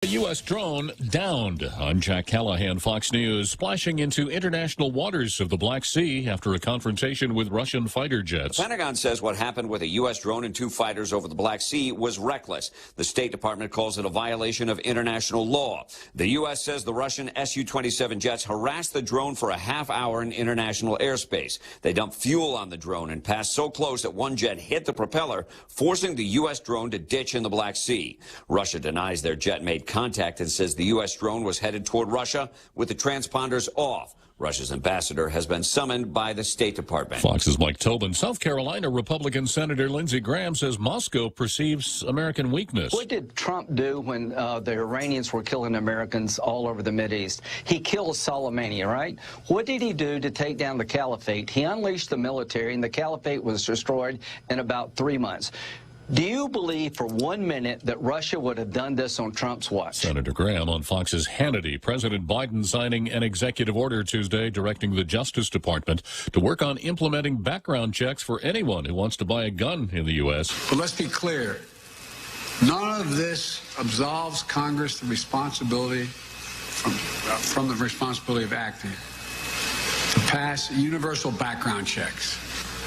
A U.S. drone downed. I'm Jack Callahan, Fox News, splashing into international waters of the Black Sea after a confrontation with Russian fighter jets. The Pentagon says what happened with a U.S. drone and two fighters over the Black Sea was reckless. The State Department calls it a violation of international law. The U.S. says the Russian Su-27 jets harassed the drone for a half hour in international airspace. They dumped fuel on the drone and passed so close that one jet hit the propeller, forcing the U.S. drone to ditch in the Black Sea. Russia denies their jet made contact and says the U.S. drone was headed toward Russia with the transponders off. Russia's ambassador has been summoned by the State Department. Fox's Mike Tobin. South Carolina Republican Senator Lindsey Graham says Moscow perceives American weakness. What did Trump do when the Iranians were killing Americans all over the Mideast? He killed Soleimani, right? What did he do to take down the caliphate? He unleashed the military, and the caliphate was destroyed in about 3 months. Do you believe for 1 minute that Russia would have done this on Trump's watch? Senator Graham on Fox's Hannity. President Biden signing an executive order Tuesday directing the Justice Department to work on implementing background checks for anyone who wants to buy a gun in the U.S. But let's be clear. None of this absolves Congress the responsibility from the responsibility of acting to pass universal background checks.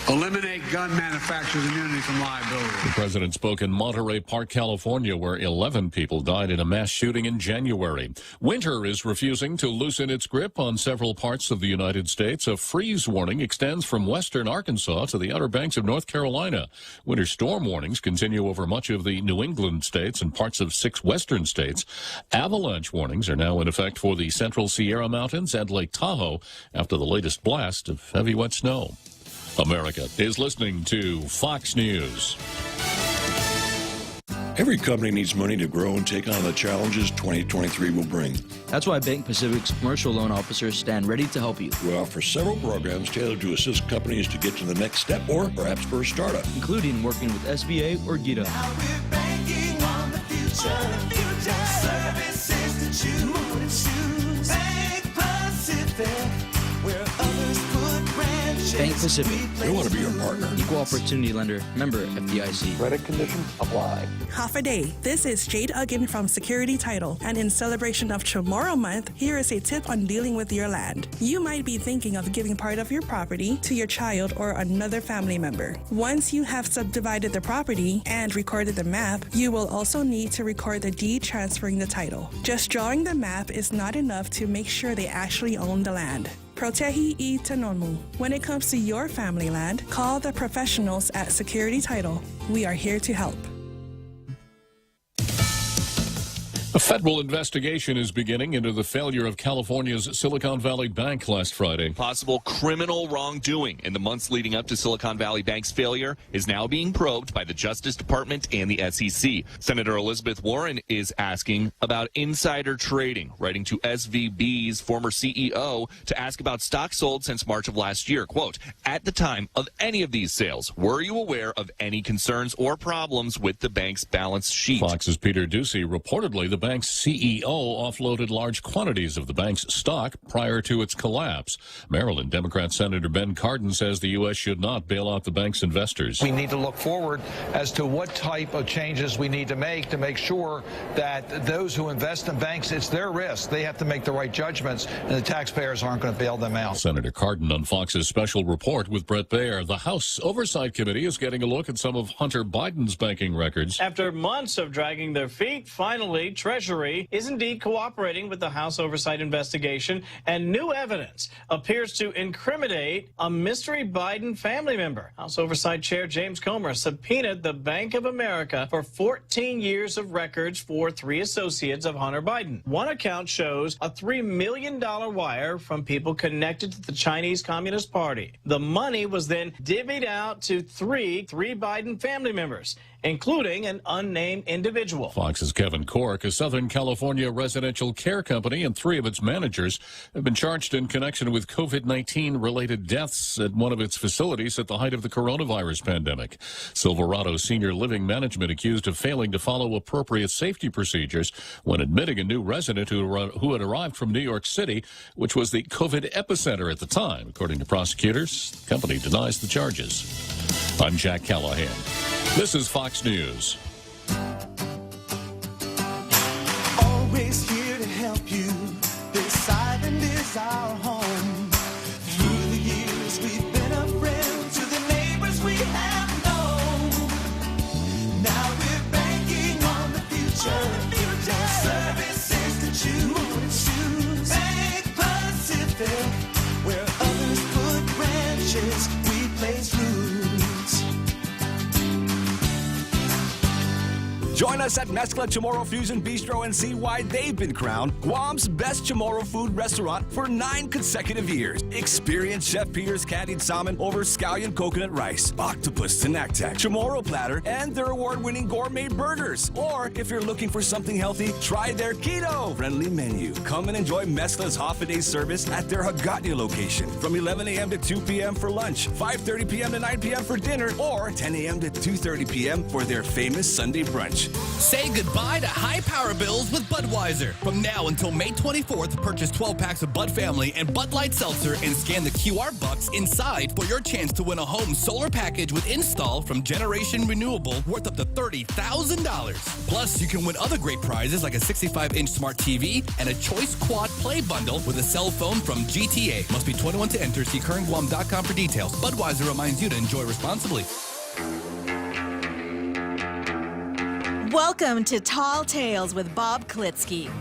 Eliminate gun manufacturers' immunity from liability. The president spoke in Monterey Park, California, where 11 people died in a mass shooting in January. Winter is refusing to loosen its grip on several parts of the United States. A freeze warning extends from western Arkansas to the Outer Banks of North Carolina. Winter storm warnings continue over much of the New England states and parts of 6 western states. Avalanche warnings are now in effect for the Central Sierra Mountains and Lake Tahoe after the latest blast of heavy wet snow. America is listening to Fox News. Every company needs money to grow and take on the challenges 2023 will bring. That's why Bank Pacific's commercial loan officers stand ready to help you. We offer several programs tailored to assist companies to get to the next step or perhaps for a startup, including working with SBA or GITA. Now we're banking on the future. Services to choose. Bank Pacific, where others put branches. Bank Pacific. We want to be your partner. Equal opportunity lender. Member FDIC. Credit conditions apply. Half a day. This is Jade Uggan from Security Title. And in celebration of Tomorrow Month, here is a tip on dealing with your land. You might be thinking of giving part of your property to your child or another family member. Once you have subdivided the property and recorded the map, you will also need to record the deed transferring the title. Just drawing the map is not enough to make sure they actually own the land. Protehi I Tanonmu. When it comes to your family land, call the professionals at Security Title. We are here to help. A federal investigation is beginning into the failure of California's Silicon Valley Bank last Friday. Possible criminal wrongdoing in the months leading up to Silicon Valley Bank's failure is now being probed by the Justice Department and the SEC. Senator Elizabeth Warren is asking about insider trading, writing to SVB's former CEO to ask about stock sold since March of last year. Quote, at the time of any of these sales, were you aware of any concerns or problems with the bank's balance sheet? Fox's Peter Ducey. Reportedly, the bank's CEO offloaded large quantities of the bank's stock prior to its collapse. Maryland Democrat Senator Ben Cardin says the U.S. should not bail out the bank's investors. We need to look forward as to what type of changes we need to make sure that those who invest in banks, it's their risk. They have to make the right judgments, and the taxpayers aren't going to bail them out. Senator Cardin on Fox's special report with Brett Baer. The House Oversight Committee is getting a look at some of Hunter Biden's banking records. After months of dragging their feet, finally, Treasury is indeed cooperating with the House Oversight investigation, and new evidence appears to incriminate a mystery Biden family member. House Oversight Chair James Comer subpoenaed the Bank of America for 14 years of records for 3 associates of Hunter Biden. One account shows a $3 million wire from people connected to the Chinese Communist Party. The money was then divvied out to three Biden family members, including an unnamed individual. Fox's Kevin Cork. A Southern California residential care company and 3 of its managers have been charged in connection with COVID-19 related deaths at one of its facilities at the height of the coronavirus pandemic. Silverado Senior Living Management accused of failing to follow appropriate safety procedures when admitting a new resident who had arrived from New York City, which was the COVID epicenter at the time. According to prosecutors, the company denies the charges. I'm Jack Callahan. This is Fox News. Join us at Mezcla Chamorro Fusion Bistro and see why they've been crowned Guam's best Chamorro food restaurant for 9 consecutive years. Experience Chef Peter's candied salmon over scallion coconut rice, octopus tinactac, Chamorro platter, and their award-winning gourmet burgers. Or if you're looking for something healthy, try their keto-friendly menu. Come and enjoy Mezcla's half-a-day service at their Hagåtña location from 11 a.m. to 2 p.m. for lunch, 5:30 p.m. to 9 p.m. for dinner, or 10 a.m. to 2:30 p.m. for their famous Sunday brunch. Say goodbye to high power bills with Budweiser. From now until May 24th, purchase 12 packs of Bud Family and Bud Light Seltzer and scan the QR box inside for your chance to win a home solar package with install from Generation Renewable worth up to $30,000. Plus, you can win other great prizes like a 65-inch smart TV and a Choice Quad Play bundle with a cell phone from GTA. Must be 21 to enter. See currentguam.com for details. Budweiser reminds you to enjoy responsibly. Welcome to Tall Tales with Bob Klitzkie,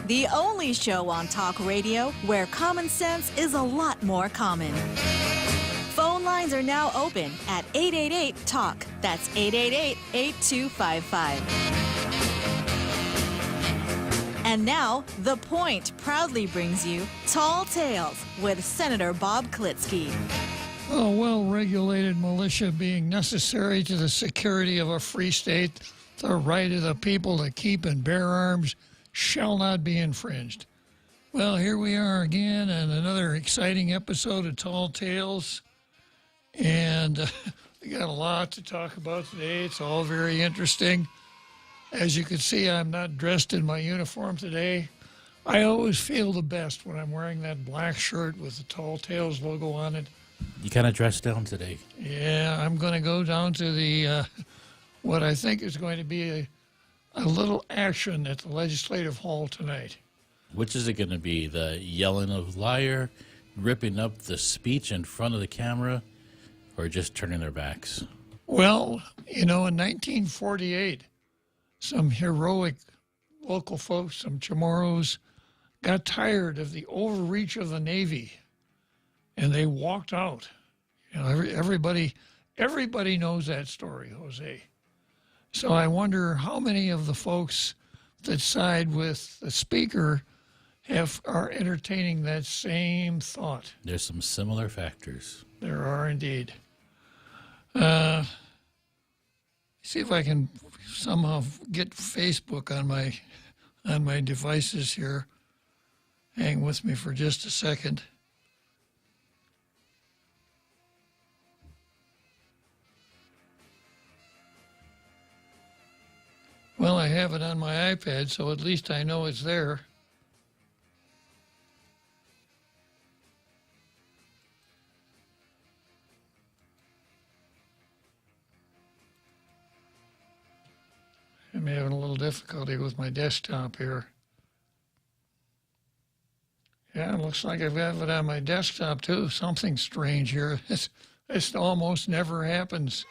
the only show on talk radio where common sense is a lot more common. Phone lines are now open at 888-TALK. That's 888-8255. And now, The Point proudly brings you Tall Tales with Senator Bob Klitzkie. A well-regulated militia being necessary to the security of a free state, the right of the people to keep and bear arms shall not be infringed. Well, here we are again on another exciting episode of Tall Tales, and we got a lot to talk about today. It's all very interesting. As you can see, I'm not dressed in my uniform today. I always feel the best when I'm wearing that black shirt with the Tall Tales logo on it. You kind of dressed down today. Yeah, I'm going to go down to the what I think is going to be a little action at the Legislative Hall tonight. Which is it going to be? The yelling of liar, ripping up the speech in front of the camera, or just turning their backs? Well, you know, in 1948, some heroic local folks, some Chamorros, got tired of the overreach of the Navy, and they walked out. You know, everybody knows that story, Jose. So I wonder how many of the folks that side with the speaker are entertaining that same thought. There's some similar factors. There are indeed. See if I can somehow get Facebook on my devices here. Hang with me for just a second. Well, I have it on my iPad, so at least I know it's there. I'm having a little difficulty with my desktop here. Yeah, it looks like I've got it on my desktop too. Something strange here. This almost never happens.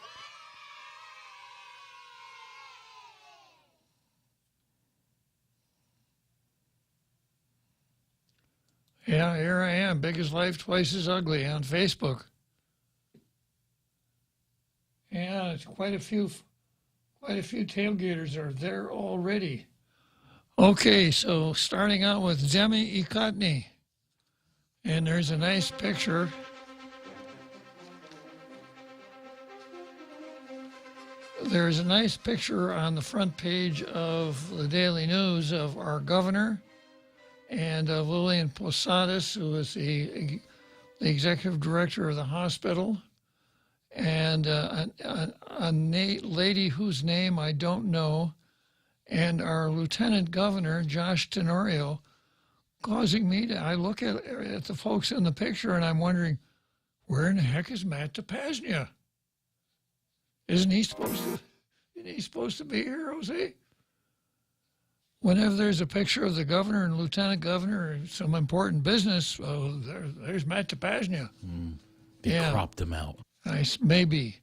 Yeah, here I am, big as life, twice as ugly on Facebook. Yeah, it's quite a few tailgaters are there already. Okay, so starting out with Demi Ikotny. And there's a nice picture. There's a nice picture on the front page of the Daily News of our governor and Lillian Posadas, who is the executive director of the hospital, and a lady whose name I don't know, and our lieutenant governor, Josh Tenorio, causing me to, I look at the folks in the picture and I'm wondering, where in the heck is Matt DePasnia? Isn't he supposed to be here, Jose? Whenever there's a picture of the governor and lieutenant governor and some important business, there's Matt DePasnia. They cropped him out. Nice, maybe.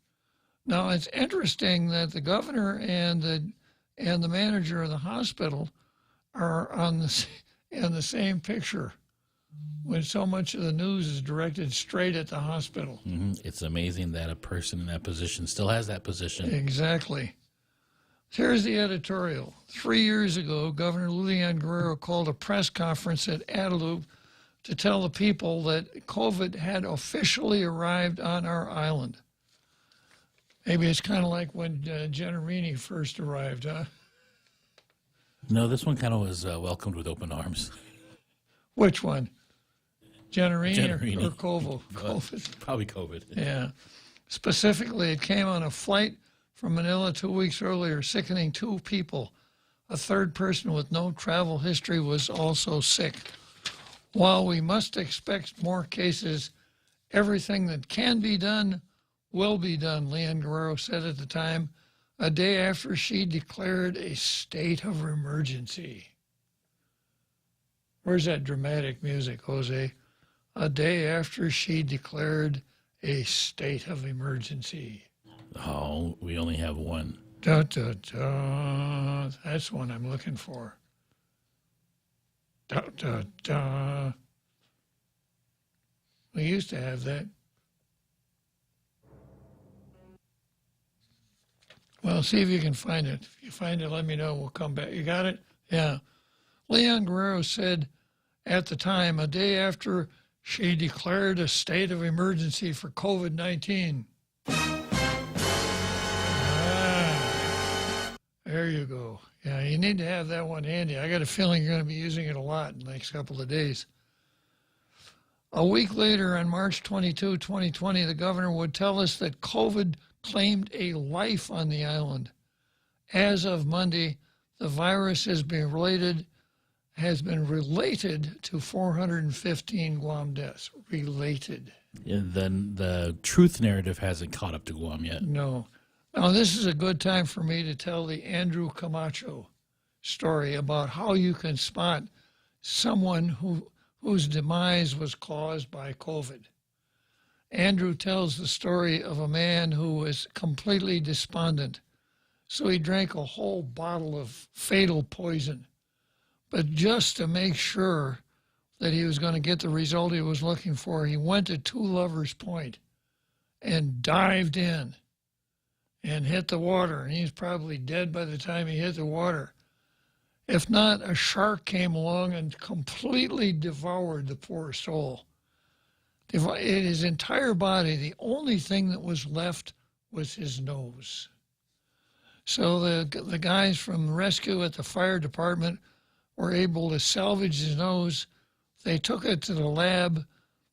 Now, it's interesting that the governor and the manager of the hospital are in the same picture when so much of the news is directed straight at the hospital. It's amazing that a person in that position still has that position. Exactly. Here's the editorial. 3 years ago, Governor Lujan Guerrero called a press conference at Adelup to tell the people that COVID had officially arrived on our island. Maybe it's kind of like when Generini first arrived, huh? No, this one kind of was welcomed with open arms. Which one? Generini. Or COVID? Probably COVID. Yeah. Specifically, it came on a flight from Manila 2 weeks earlier, sickening 2 people. A third person with no travel history was also sick. While we must expect more cases, everything that can be done will be done, Lujan Guerrero said at the time, a day after she declared a state of emergency. Where's that dramatic music, Jose? A day after she declared a state of emergency. Oh, we only have one. Da, da, da. That's one I'm looking for. Da, da, da. We used to have that. Well, see if you can find it. If you find it, let me know. We'll come back. You got it? Yeah. Lujan Guerrero said at the time, a day after she declared a state of emergency for COVID-19. There you go. Yeah, you need to have that one handy. I got a feeling you're going to be using it a lot in the next couple of days. A week later, on March 22, 2020, the governor would tell us that COVID claimed a life on the island. As of Monday, the virus has been related to 415 Guam deaths. Related. And then the truth narrative hasn't caught up to Guam yet. No. Now, this is a good time for me to tell the Andrew Camacho story about how you can spot someone whose demise was caused by COVID. Andrew tells the story of a man who was completely despondent, so he drank a whole bottle of fatal poison. But just to make sure that he was going to get the result he was looking for, he went to Two Lovers Point and dived in and hit the water, and he's probably dead by the time he hit the water. If not, a shark came along and completely devoured the poor soul. His entire body, the only thing that was left was his nose. So the guys from rescue at the fire department were able to salvage his nose. They took it to the lab.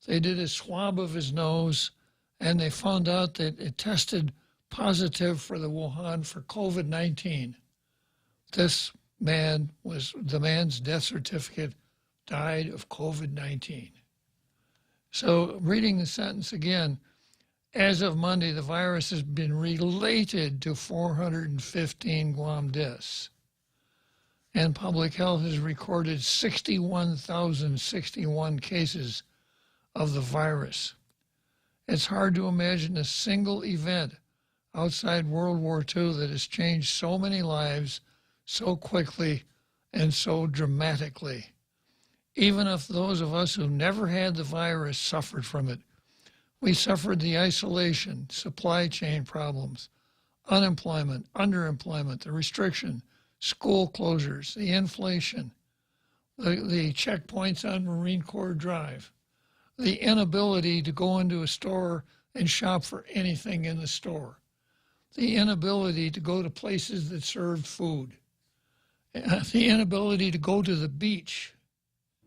They did a swab of his nose, and they found out that it tested positive for the Wuhan for COVID-19. The man's death certificate died of COVID-19. So reading the sentence again, as of Monday, the virus has been related to 415 Guam deaths. And public health has recorded 61,061 cases of the virus. It's hard to imagine a single event outside World War II that has changed so many lives so quickly and so dramatically. Even if those of us who never had the virus suffered from it, we suffered the isolation, supply chain problems, unemployment, underemployment, the restriction, school closures, the inflation, the checkpoints on Marine Corps Drive, the inability to go into a store and shop for anything in the store, the inability to go to places that served food, the inability to go to the beach.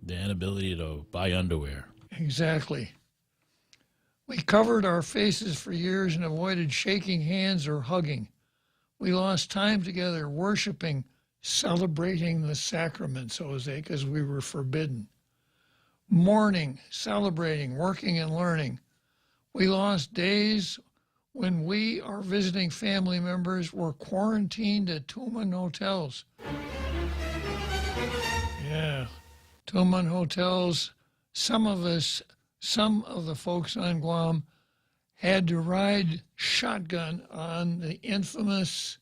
The inability to buy underwear. Exactly. We covered our faces for years and avoided shaking hands or hugging. We lost time together worshiping, celebrating the sacraments, Jose, because we were forbidden. Mourning, celebrating, working and learning. We lost days when we, our visiting family members, were quarantined at Tuman hotels. Yeah. Tuman hotels, some of the folks on Guam had to ride shotgun on the infamous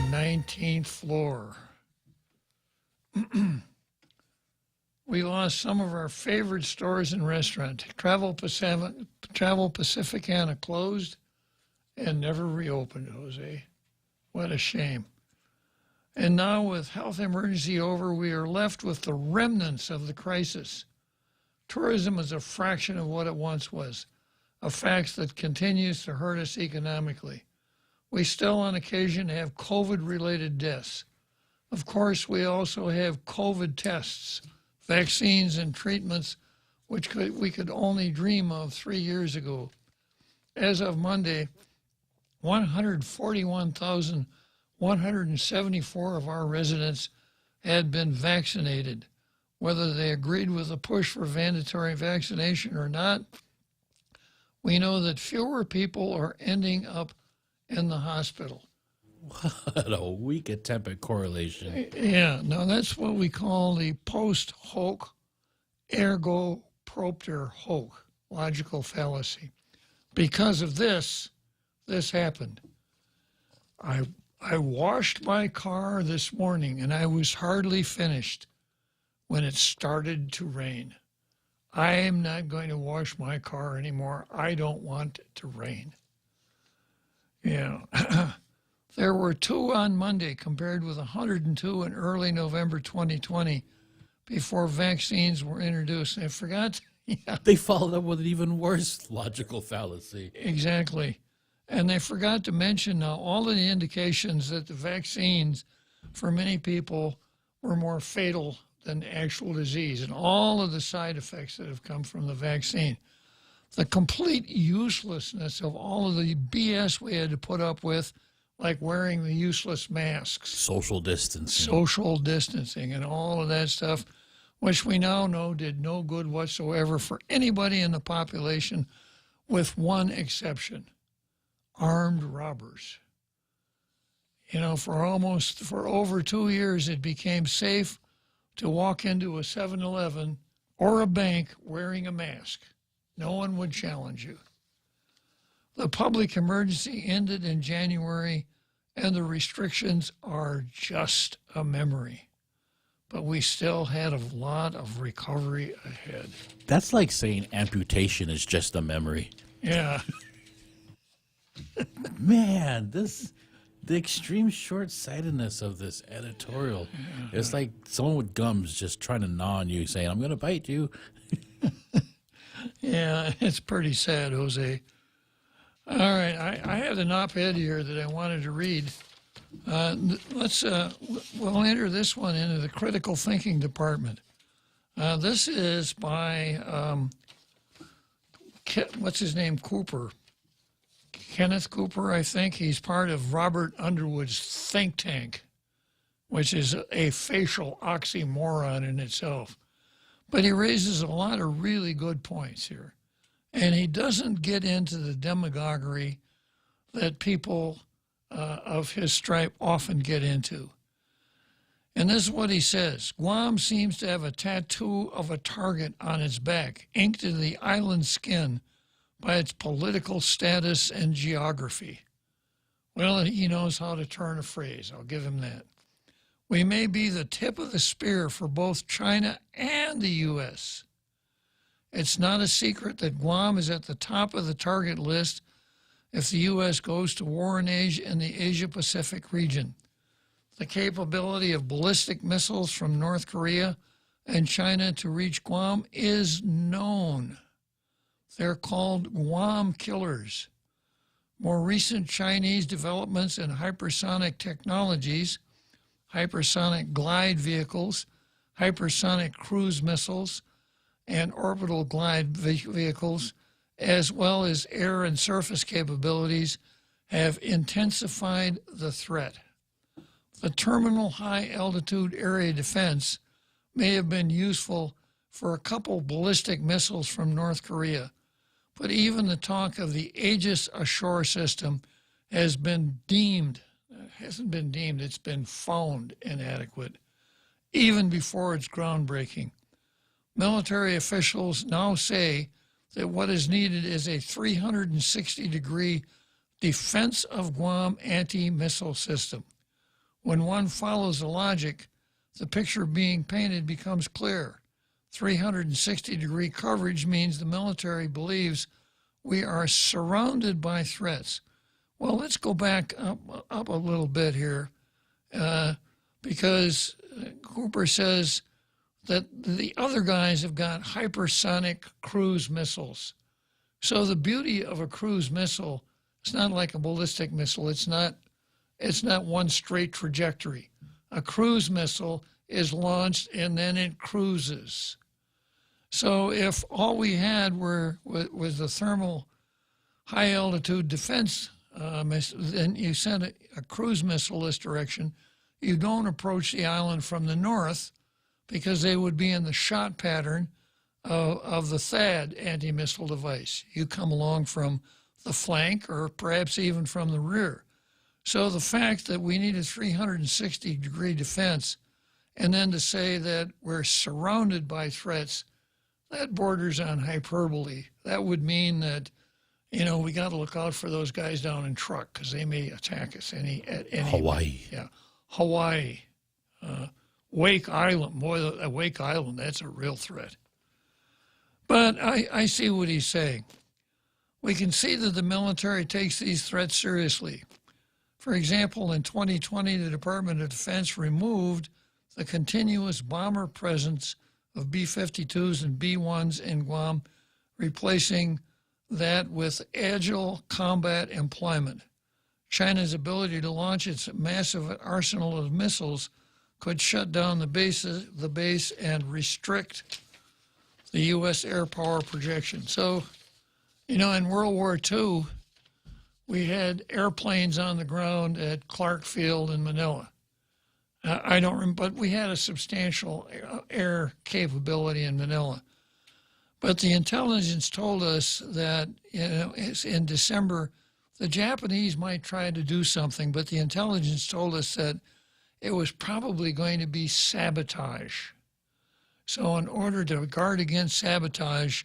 19th floor. We lost some of our favorite stores and restaurants. Travel Pacificana closed, and never reopened, Jose. What a shame. And now with health emergency over, we are left with the remnants of the crisis. Tourism is a fraction of what it once was, a fact that continues to hurt us economically. We still on occasion have COVID-related deaths. Of course, we also have COVID tests, vaccines, and treatments which we could only dream of 3 years ago. As of Monday, 141,174 of our residents had been vaccinated. Whether they agreed with the push for mandatory vaccination or not, we know that fewer people are ending up in the hospital. What a weak attempt at correlation. Yeah, now that's what we call the post hoc ergo propter hoc, logical fallacy. Because of this happened. I washed my car this morning and I was hardly finished when it started to rain. I am not going to wash my car anymore. I don't want it to rain. Yeah. There were 2 on Monday compared with 102 in early November 2020 before vaccines were introduced. I forgot. Yeah. They followed up with an even worse logical fallacy. Exactly. And they forgot to mention now all of the indications that the vaccines for many people were more fatal than actual disease and all of the side effects that have come from the vaccine. The complete uselessness of all of the BS we had to put up with, like wearing the useless masks. Social distancing. Social distancing and all of that stuff, which we now know did no good whatsoever for anybody in the population, with one exception: armed robbers. You know, for over 2 years, it became safe to walk into a 7-Eleven or a bank wearing a mask. No one would challenge you. The public emergency ended in January, and the restrictions are just a memory. But we still had a lot of recovery ahead. That's like saying amputation is just a memory. Yeah. Man, the extreme short-sightedness of this editorial. It's like someone with gums just trying to gnaw on you, saying, I'm going to bite you. Yeah, it's pretty sad, Jose. All right, I had an op-ed here that I wanted to read. We'll enter this one into the critical thinking department. This is by, what's his name, Cooper. Kenneth Cooper, I think. He's part of Robert Underwood's think tank, which is a facial oxymoron in itself. But he raises a lot of really good points here. And he doesn't get into the demagoguery that people of his stripe often get into. And this is what he says: Guam seems to have a tattoo of a target on its back, inked into the island skin by its political status and geography. Well, he knows how to turn a phrase. I'll give him that. We may be the tip of the spear for both China and the U.S. It's not a secret that Guam is at the top of the target list if the U.S. goes to war in the Asia-Pacific region. The capability of ballistic missiles from North Korea and China to reach Guam is known. They're called Guam killers. More recent Chinese developments in hypersonic technologies, hypersonic glide vehicles, hypersonic cruise missiles, and orbital glide vehicles, as well as air and surface capabilities, have intensified the threat. The terminal high-altitude area defense may have been useful for a couple ballistic missiles from North Korea, but even the talk of the Aegis Ashore system has been deemed, hasn't been deemed, it's been found inadequate, even before its groundbreaking. Military officials now say that what is needed is a 360-degree defense of Guam anti-missile system. When one follows the logic, the picture being painted becomes clear. 360-degree coverage means the military believes we are surrounded by threats. Well, let's go back up a little bit here, because Cooper says that the other guys have got hypersonic cruise missiles. So the beauty of a cruise missile, it's not like a ballistic missile. It's not one straight trajectory. A cruise missile is launched and then it cruises. So if all we had was the thermal high altitude defense, then you send a cruise missile this direction, you don't approach the island from the north because they would be in the shot pattern of the THAAD anti-missile device. You come along from the flank or perhaps even from the rear. So the fact that we need a 360-degree defense and then to say that we're surrounded by threats, that borders on hyperbole. That would mean that, we got to look out for those guys down in Truk because they may attack us at any Hawaii. Yeah, Hawaii. Wake Island. Boy, Wake Island, that's a real threat. But I see what he's saying. We can see that the military takes these threats seriously. For example, in 2020, the Department of Defense removed the continuous bomber presence of B-52s and B-1s in Guam, replacing that with agile combat employment. China's ability to launch its massive arsenal of missiles could shut down the base and restrict the U.S. air power projection. So, in World War II, we had airplanes on the ground at Clark Field in Manila. I don't remember, but we had a substantial air capability in Manila. But the intelligence told us that, in December, the Japanese might try to do something, but the intelligence told us that it was probably going to be sabotage. So in order to guard against sabotage,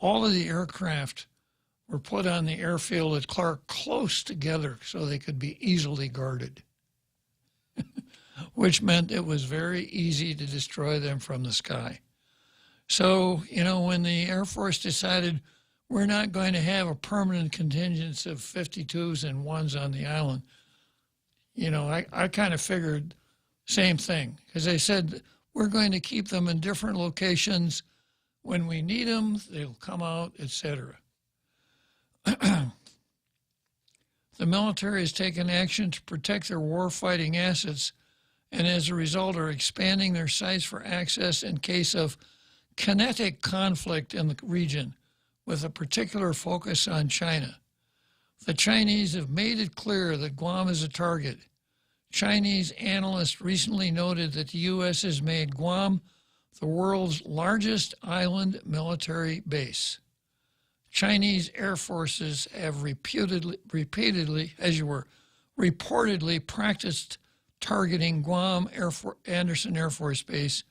all of the aircraft were put on the airfield at Clark close together so they could be easily guarded, which meant it was very easy to destroy them from the sky. So, when the Air Force decided we're not going to have a permanent contingent of 52s and 1s on the island, I kind of figured same thing, because they said we're going to keep them in different locations. When we need them, they'll come out, etc. The military has taken action to protect their warfighting assets and as a result are expanding their sites for access in case of kinetic conflict in the region, with a particular focus on China. The Chinese have made it clear that Guam is a target. Chinese analysts recently noted that the U.S. has made Guam the world's largest island military base. Chinese air forces have repeatedly, reportedly practiced targeting Guam Anderson Air Force Base.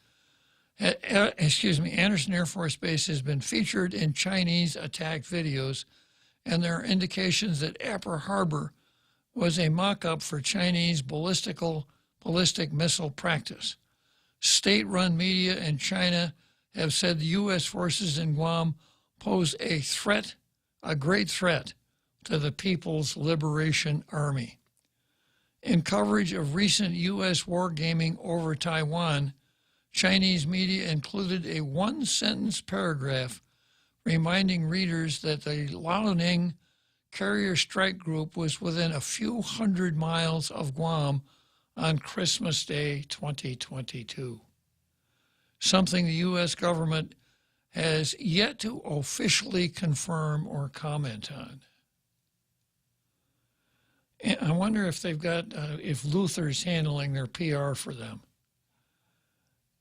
Anderson Air Force Base has been featured in Chinese attack videos, and there are indications that Apple Harbor was a mock-up for Chinese ballistic missile practice. State-run media in China have said the U.S. forces in Guam pose a great threat to the People's Liberation Army. In coverage of recent U.S. wargaming over Taiwan, Chinese media included a one-sentence paragraph reminding readers that the Liaoning carrier strike group was within a few hundred miles of Guam on Christmas Day 2022, something the U.S. government has yet to officially confirm or comment on. And I wonder if they've got, if Luther's handling their PR for them.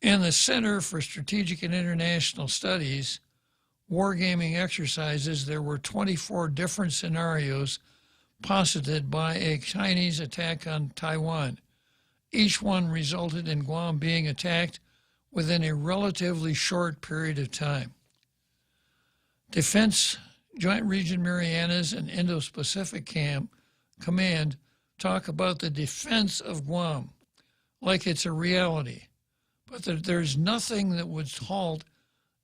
In the Center for Strategic and International Studies, wargaming exercises, there were 24 different scenarios posited by a Chinese attack on Taiwan. Each one resulted in Guam being attacked within a relatively short period of time. Defense Joint Region Marianas and Indo-Pacific Command talk about the defense of Guam like it's a reality, but there's nothing that would halt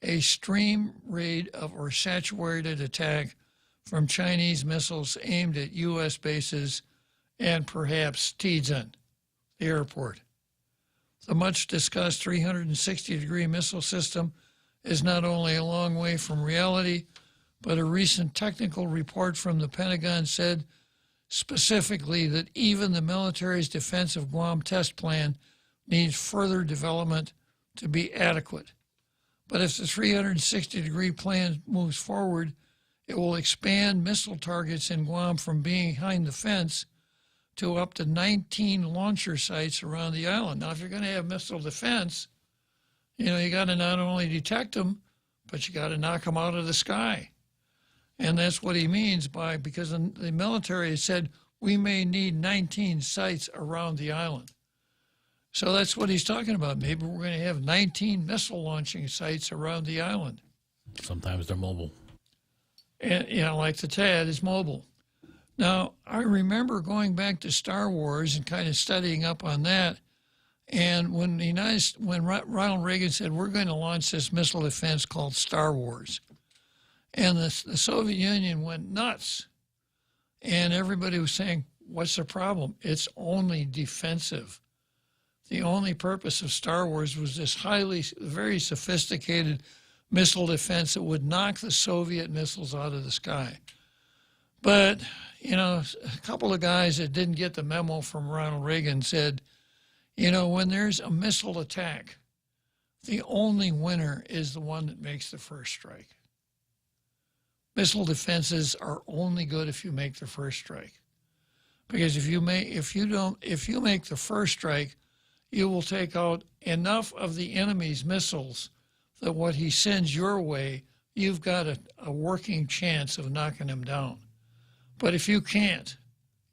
a stream raid or saturated attack from Chinese missiles aimed at U.S. bases and perhaps Tianjin, the airport. The much-discussed 360-degree missile system is not only a long way from reality, but a recent technical report from the Pentagon said specifically that even the military's defense of Guam test plan needs further development to be adequate. But if the 360-degree plan moves forward, it will expand missile targets in Guam from behind the fence to up to 19 launcher sites around the island. Now, if you're going to have missile defense, you got to not only detect them, but you got to knock them out of the sky. And that's what he means by, because the military has said we may need 19 sites around the island. So that's what he's talking about. Maybe we're going to have 19 missile launching sites around the island. Sometimes they're mobile. And, like the THAAD is mobile. Now, I remember going back to Star Wars and kind of studying up on that. And when Ronald Reagan said, we're going to launch this missile defense called Star Wars, and the Soviet Union went nuts. And everybody was saying, what's the problem? It's only defensive. The only purpose of Star Wars was this very sophisticated missile defense that would knock the Soviet missiles out of the sky. But, a couple of guys that didn't get the memo from Ronald Reagan said, when there's a missile attack, the only winner is the one that makes the first strike. Missile defenses are only good if you make the first strike. Because if you make the first strike, you will take out enough of the enemy's missiles that what he sends your way, you've got a working chance of knocking him down. But if you can't,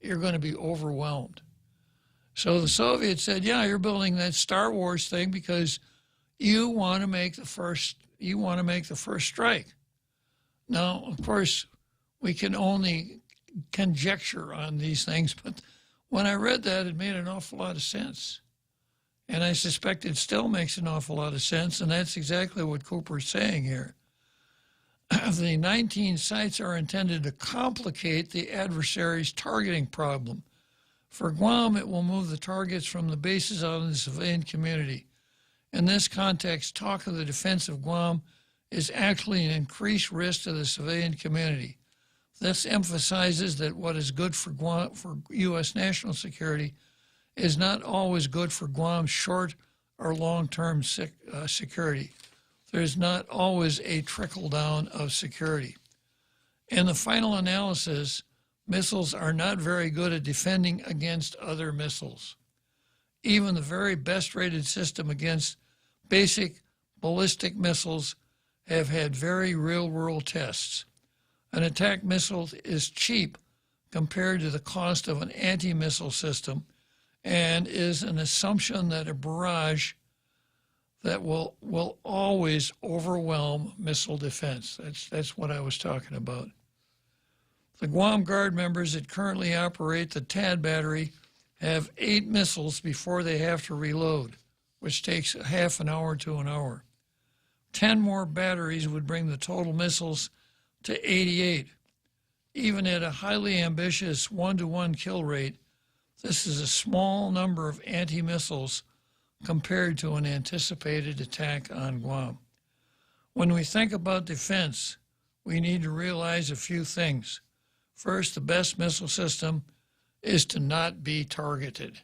you're going to be overwhelmed. So the Soviets said, yeah, you're building that Star Wars thing because you want to make the first strike. Now, of course, we can only conjecture on these things, but when I read that, it made an awful lot of sense. And I suspect it still makes an awful lot of sense, and that's exactly what Cooper's saying here. The 19 sites are intended to complicate the adversary's targeting problem. For Guam, it will move the targets from the bases out in the civilian community. In this context, talk of the defense of Guam is actually an increased risk to the civilian community. This emphasizes that what is good for Guam, for U.S. national security, is not always good for Guam's short or long-term security. There's not always a trickle-down of security. In the final analysis, missiles are not very good at defending against other missiles. Even the very best-rated system against basic ballistic missiles have had very real-world tests. An attack missile is cheap compared to the cost of an anti-missile system and is an assumption that a barrage that will always overwhelm missile defense. That's what I was talking about. The Guam Guard members that currently operate the THAAD battery have 8 missiles before they have to reload, which takes half an hour to an hour. 10 more batteries would bring the total missiles to 88. Even at a highly ambitious 1-to-1 kill rate, this is a small number of anti-missiles compared to an anticipated attack on Guam. When we think about defense, we need to realize a few things. First, the best missile system is to not be targeted.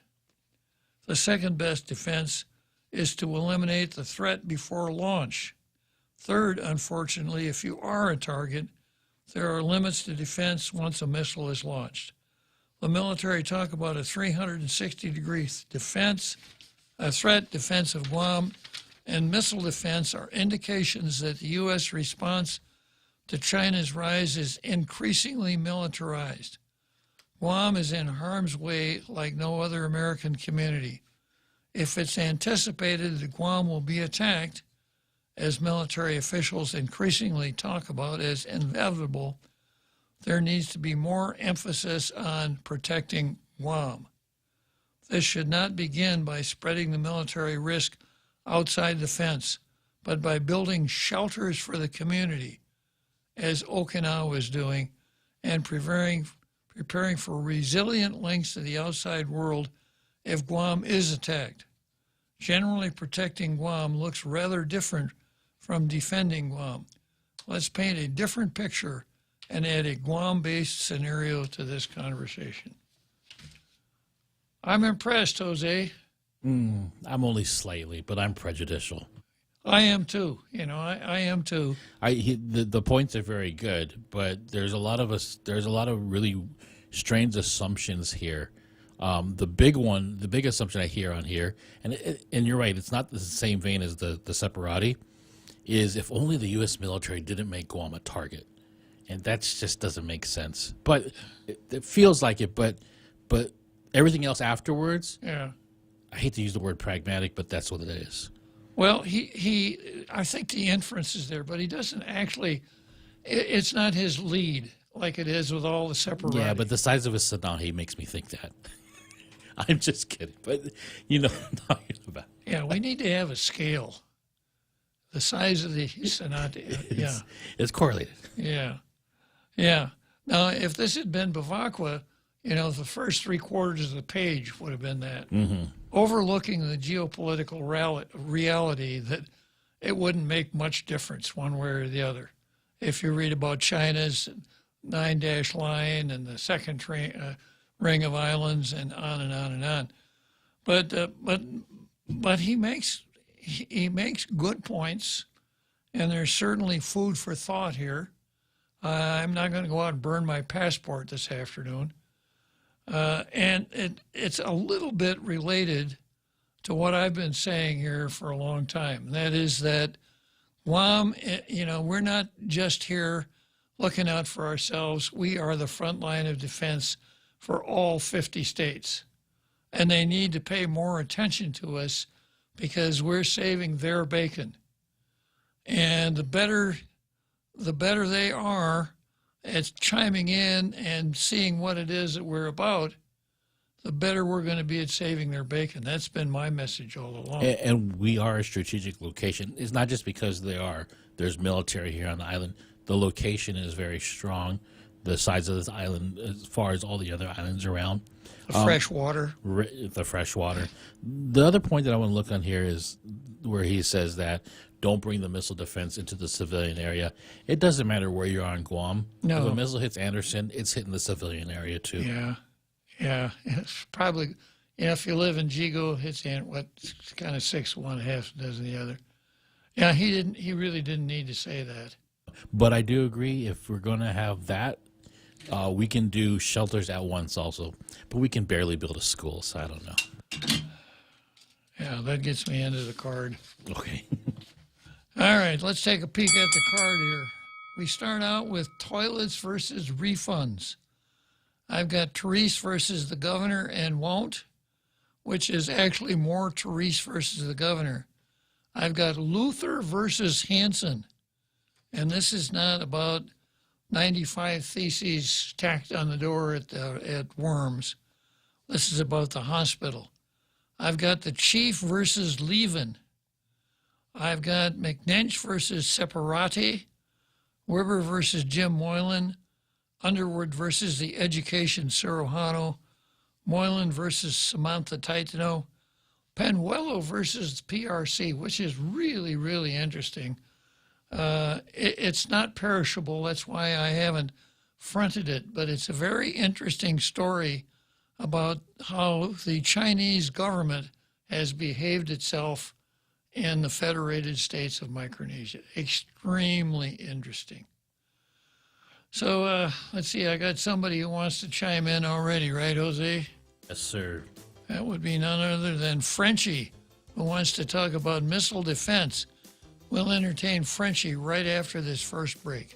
The second best defense is to eliminate the threat before launch. Third, unfortunately, if you are a target, there are limits to defense once a missile is launched. The military talk about a 360-degree defense, a threat defense of Guam, and missile defense are indications that the U.S. response to China's rise is increasingly militarized. Guam is in harm's way like no other American community. If it's anticipated that Guam will be attacked, as military officials increasingly talk about as inevitable, there needs to be more emphasis on protecting Guam. This should not begin by spreading the military risk outside the fence, but by building shelters for the community, as Okinawa is doing, and preparing for resilient links to the outside world if Guam is attacked. Generally, protecting Guam looks rather different from defending Guam. Let's paint a different picture and add a Guam-based scenario to this conversation. I'm impressed, Jose. I'm only slightly, but I'm prejudicial. I am too. I am too. The points are very good, but there's a lot of really strange assumptions here. The big assumption I hear on here, and you're right, it's not the same vein as the separati, is if only the U.S. military didn't make Guam a target, and that just doesn't make sense. But it feels like it. But everything else afterwards, yeah. I hate to use the word pragmatic, but that's what it is. Well, I think the inference is there, but he doesn't actually. It's not his lead like it is with all the separati. Yeah, but the size of his Sanahi makes me think that. I'm just kidding, but you know what I'm talking about. Yeah, we need to have a scale. The size of the Senate, yeah. It's correlated. Yeah. Yeah. Now, if this had been Bavacqua, the first 3/4 of the page would have been that. Mm-hmm. Overlooking the geopolitical reality that it wouldn't make much difference one way or the other. If you read about China's 9-dash line and the second ring of islands and on and on and on. But he makes good points, and there's certainly food for thought here. I'm not going to go out and burn my passport this afternoon. And it's a little bit related to what I've been saying here for a long time. That is that Guam, we're not just here looking out for ourselves. We are the front line of defense for all 50 states. And they need to pay more attention to us because we're saving their bacon. And the better they are at chiming in and seeing what it is that we're about, the better we're going to be at saving their bacon. That's been my message all along. And we are a strategic location. It's not just because there's military here on the island. The location is very strong. The size of this island, as far as all the other islands around. The fresh water. The fresh water. The other point that I want to look on here is where he says that don't bring the missile defense into the civilian area. It doesn't matter where you are in Guam. No. If a missile hits Anderson, it's hitting the civilian area too. Yeah. It's probably, if you live in Jigo, it's kind of 6 one, half a dozen the other. Yeah, he really didn't need to say that. But I do agree, if we're going to have that, we can do shelters at once also. But we can barely build a school, so I don't know. Yeah, that gets me into the card. Okay. All right, let's take a peek at the card here. We start out with toilets versus refunds. I've got Therese versus the governor and won't, which is actually more Therese versus the governor. I've got Luther versus Hansen, and this is not about 95 theses tacked on the door at Worms. This is about the hospital. I've got the chief versus Levin. I've got McNench versus Separati, Weber versus Jim Moylan, Underwood versus the Education Serrano, Moylan versus Samantha Titano, Penuelo versus PRC, which is really, really interesting. It's not perishable. That's why I haven't fronted it, but it's a very interesting story about how the Chinese government has behaved itself in the Federated States of Micronesia. Extremely interesting. So let's see, I got somebody who wants to chime in already, right, Jose? Yes, sir. That would be none other than Frenchie, who wants to talk about missile defense. We'll entertain Frenchie right after this first break.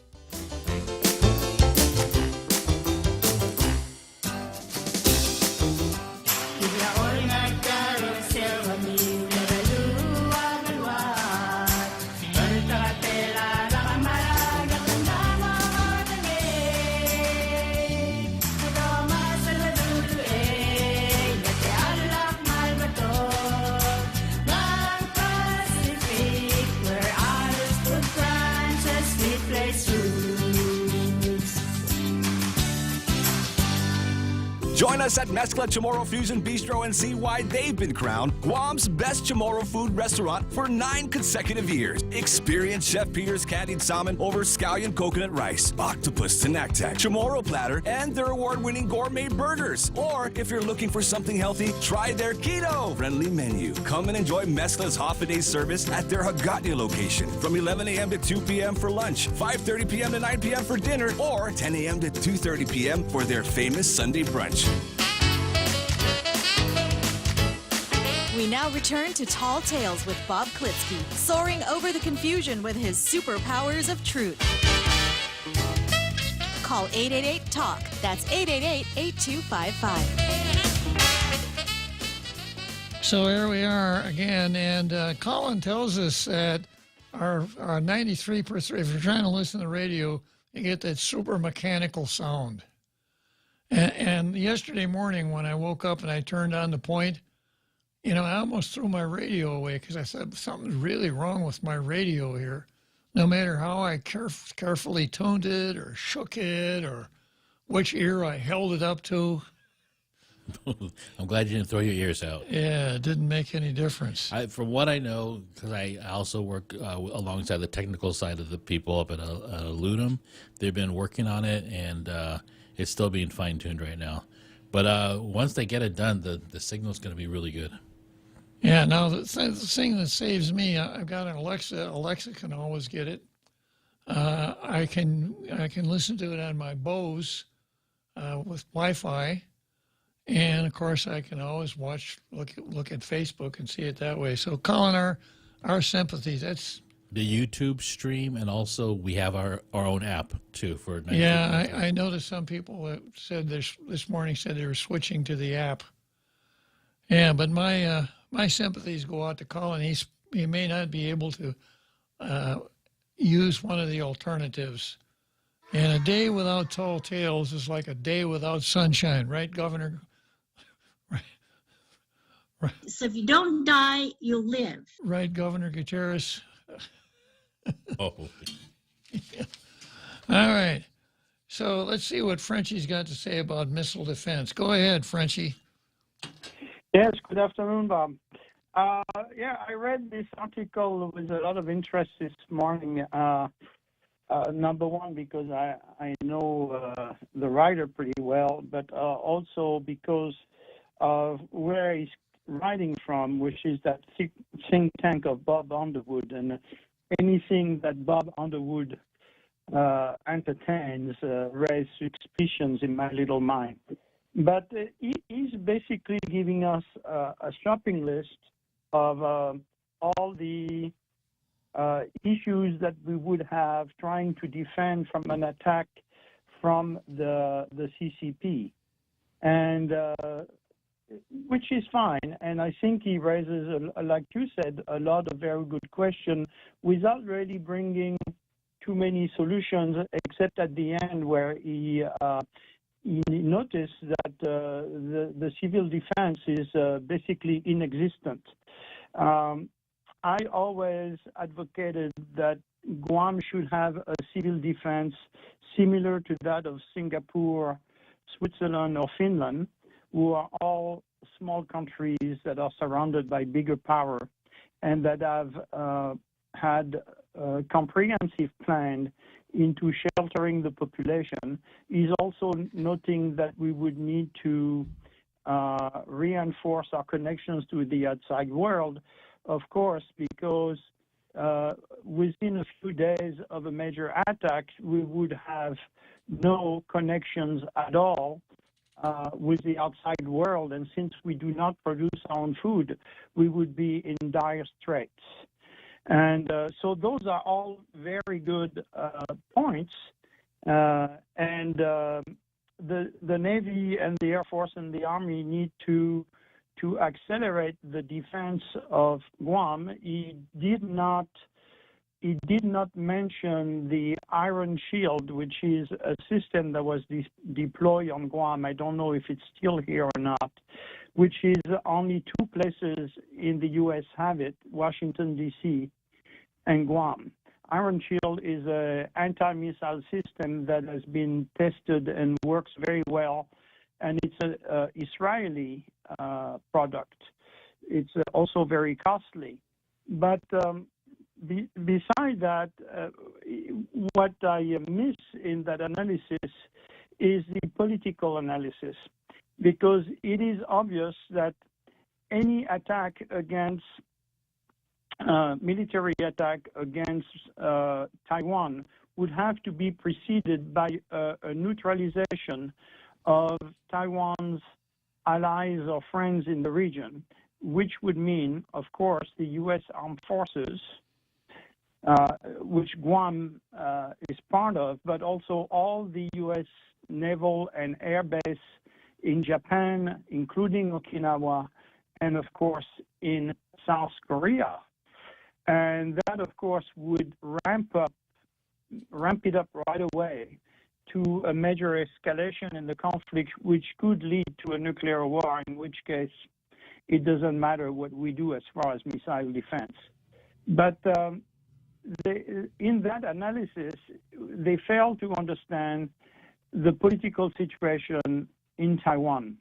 Place Join us at Mezcla Chamorro Fusion Bistro and see why they've been crowned Guam's best Chamorro food restaurant for 9 consecutive years. Experience Chef Peter's candied salmon over scallion coconut rice, octopus tinactac, Chamorro platter, and their award-winning gourmet burgers. Or if you're looking for something healthy, try their keto-friendly menu. Come and enjoy Mezcla's half-a-day service at their Hagåtña location from 11 a.m. to 2 p.m. for lunch, 5:30 p.m. to 9 p.m. for dinner, or 10 a.m. to 2:30 p.m. for their famous Sunday brunch. We now return to Tall Tales with Bob Klitzkie, soaring over the confusion with his superpowers of truth. Call 888-TALK. That's 888-8255. So here we are again, and Colin tells us that our 93%, if you're trying to listen to the radio, you get that super mechanical sound. And yesterday morning when I woke up and I turned on the point, I almost threw my radio away because I said something's really wrong with my radio here. No matter how I carefully tuned it or shook it or which ear I held it up to. I'm glad you didn't throw your ears out. Yeah, it didn't make any difference. From what I know, because I also work alongside the technical side of the people up at Ludum, they've been working on it, and it's still being fine-tuned right now. But once they get it done, the signal's going to be really good. Yeah, now the thing that saves me, I've got an Alexa. Alexa can always get it. I can listen to it on my Bose with Wi-Fi. And of course, I can always look at Facebook and see it that way. So, Colin, our sympathies. That's the YouTube stream, and also we have our own app too for. Yeah, I noticed some people that said this morning said they were switching to the app. Yeah, but my sympathies go out to Colin. He may not be able to use one of the alternatives. And a day without Tall Tales is like a day without sunshine, right, Governor? Right. So if you don't die, you'll live. Right, Governor Gutierrez? Oh. Yeah. All right. So let's see what Frenchie's got to say about missile defense. Go ahead, Frenchie. Yes, good afternoon, Bob. Yeah, I read this article with a lot of interest this morning. Number one, because I know the writer pretty well, but also because of where he's writing from, which is that think tank of Bob Underwood, and anything that Bob Underwood entertains raise suspicions in my little mind. But he's basically giving us a shopping list of all the issues that we would have trying to defend from an attack from the CCP, and which is fine. And I think he raises, like you said, a lot of very good questions without really bringing too many solutions, except at the end where he noticed that the civil defense is basically inexistent. I always advocated that Guam should have a civil defense similar to that of Singapore, Switzerland, or Finland, who are all small countries that are surrounded by bigger power and that have had a comprehensive plan into sheltering the population. He's also noting that we would need to reinforce our connections to the outside world, of course, because within a few days of a major attack, we would have no connections at all with the outside world. And since we do not produce our own food, we would be in dire straits. And so those are all very good points. And the Navy and the Air Force and the Army need to accelerate the defense of Guam. He did not mention the Iron Shield, which is a system that was deployed on Guam. I don't know if it's still here or not, which is only two places in the U.S. have it, Washington, D.C. and Guam. Iron Shield is an anti-missile system that has been tested and works very well and it's an Israeli product. It's also very costly. But beside that, what I miss in that analysis is the political analysis, because it is obvious that any attack against military attack against Taiwan would have to be preceded by a neutralization of Taiwan's allies or friends in the region, which would mean, of course, the U.S. armed forces, which Guam is part of, but also all the U.S. naval and air base in Japan, including Okinawa, and of course in South Korea. And that, of course, would ramp it up right away to a major escalation in the conflict, which could lead to a nuclear war, in which case it doesn't matter what we do as far as missile defense. But in that analysis, they fail to understand the political situation in Taiwan.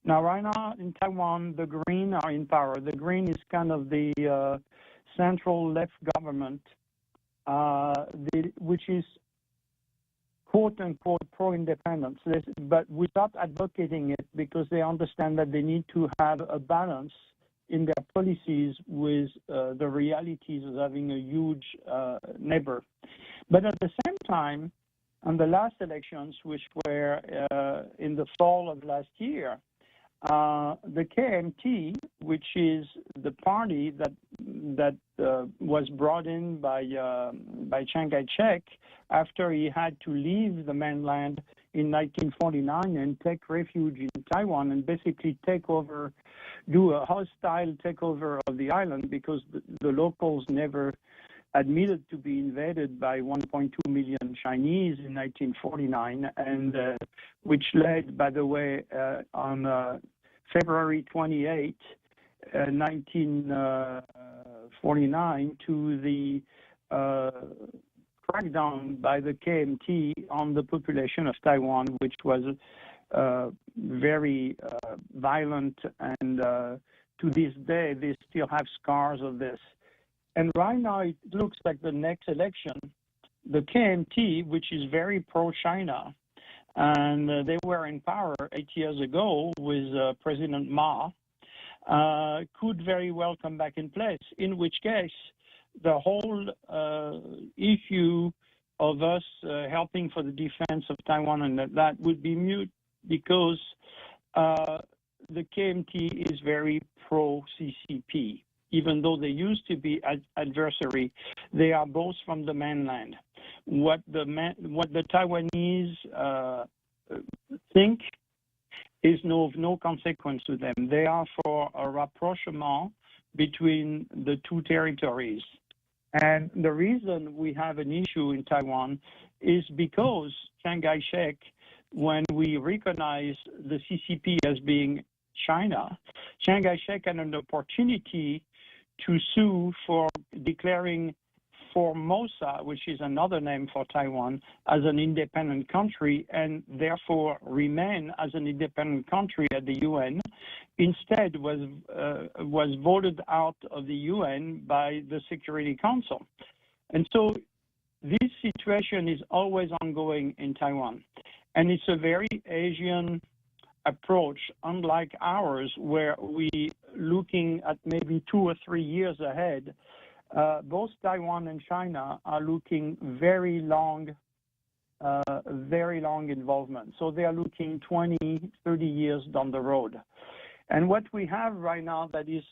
Now, right now in Taiwan, the Green are in power. The Green is kind of the central left government, which is quote-unquote pro-independence, but without advocating it, because they understand that they need to have a balance in their policies with the realities of having a huge neighbor. But at the same time, on the last elections, which were in the fall of last year, the KMT, which is the party that was brought in by Chiang Kai-shek after he had to leave the mainland in 1949 and take refuge in Taiwan and basically do a hostile takeover of the island, because the locals never admitted to be invaded by 1.2 million Chinese in 1949, and which led, by the way, on February 28, 1949, to the crackdown by the KMT on the population of Taiwan, which was very violent, and to this day they still have scars of this. And right now it looks like the next election, the KMT, which is very pro-China, and they were in power 8 years ago with President Ma, could very well come back in place, in which case the whole issue of us helping for the defense of Taiwan and that would be mute, because the KMT is very pro-CCP. Even though they used to be adversary, they are both from the mainland. What the Taiwanese think is of no consequence to them. They are for a rapprochement between the two territories. And the reason we have an issue in Taiwan is because Chiang Kai-shek, when we recognize the CCP as being China, Chiang Kai-shek had an opportunity to sue for declaring Formosa, which is another name for Taiwan, as an independent country, and therefore remain as an independent country at the UN. Instead, was voted out of the UN by the Security Council. And so this situation is always ongoing in Taiwan. And it's a very Asian approach, unlike ours, where we looking at maybe 2 or 3 years ahead. Both Taiwan and China are looking very long involvement. So they are looking 20, 30 years down the road. And what we have right now that is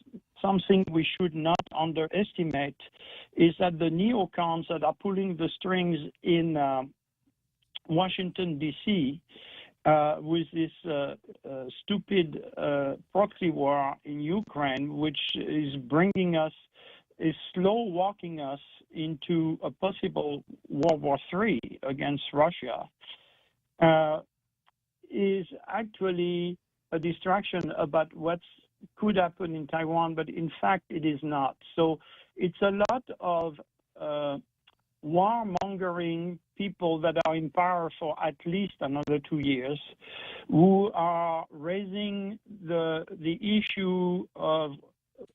something we should not underestimate is that the neocons that are pulling the strings in Washington, D.C., with this stupid proxy war in Ukraine, which is slow walking us into a possible World War III against Russia, is actually a distraction about what could happen in Taiwan, but in fact it is not. So it's a lot of warmongering people that are in power for at least another 2 years, who are raising the issue of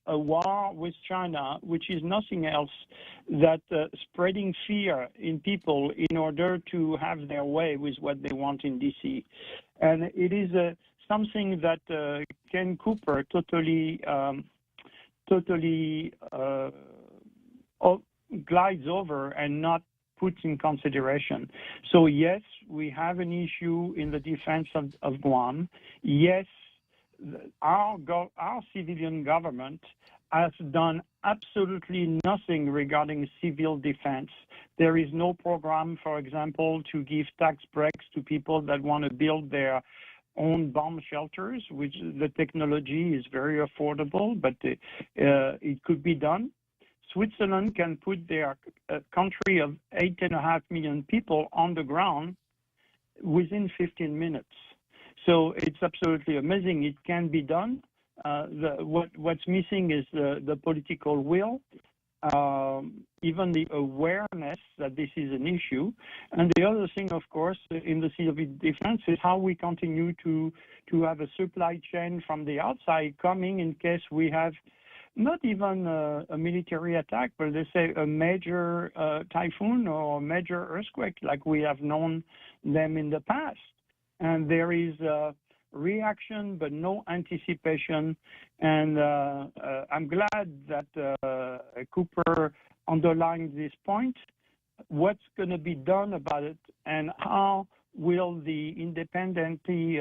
a war with China, which is nothing else that spreading fear in people in order to have their way with what they want in D.C. And it is something that Ken Cooper totally glides over and not puts in consideration. So yes, we have an issue in the defense of Guam. Yes, our civilian government has done absolutely nothing regarding civil defense. There is no program, for example, to give tax breaks to people that want to build their own bomb shelters, which the technology is very affordable, but it could be done. Switzerland can put their country of 8.5 million people on the ground within 15 minutes. So it's absolutely amazing. It can be done. What's missing is the political will, even the awareness that this is an issue. And the other thing, of course, in the civil defense is how we continue to have a supply chain from the outside coming in case we have not even a military attack, but they say a major typhoon or a major earthquake like we have known them in the past. And there is a reaction, but no anticipation. And I'm glad that Cooper underlined this point. What's going to be done about it, and how will the independently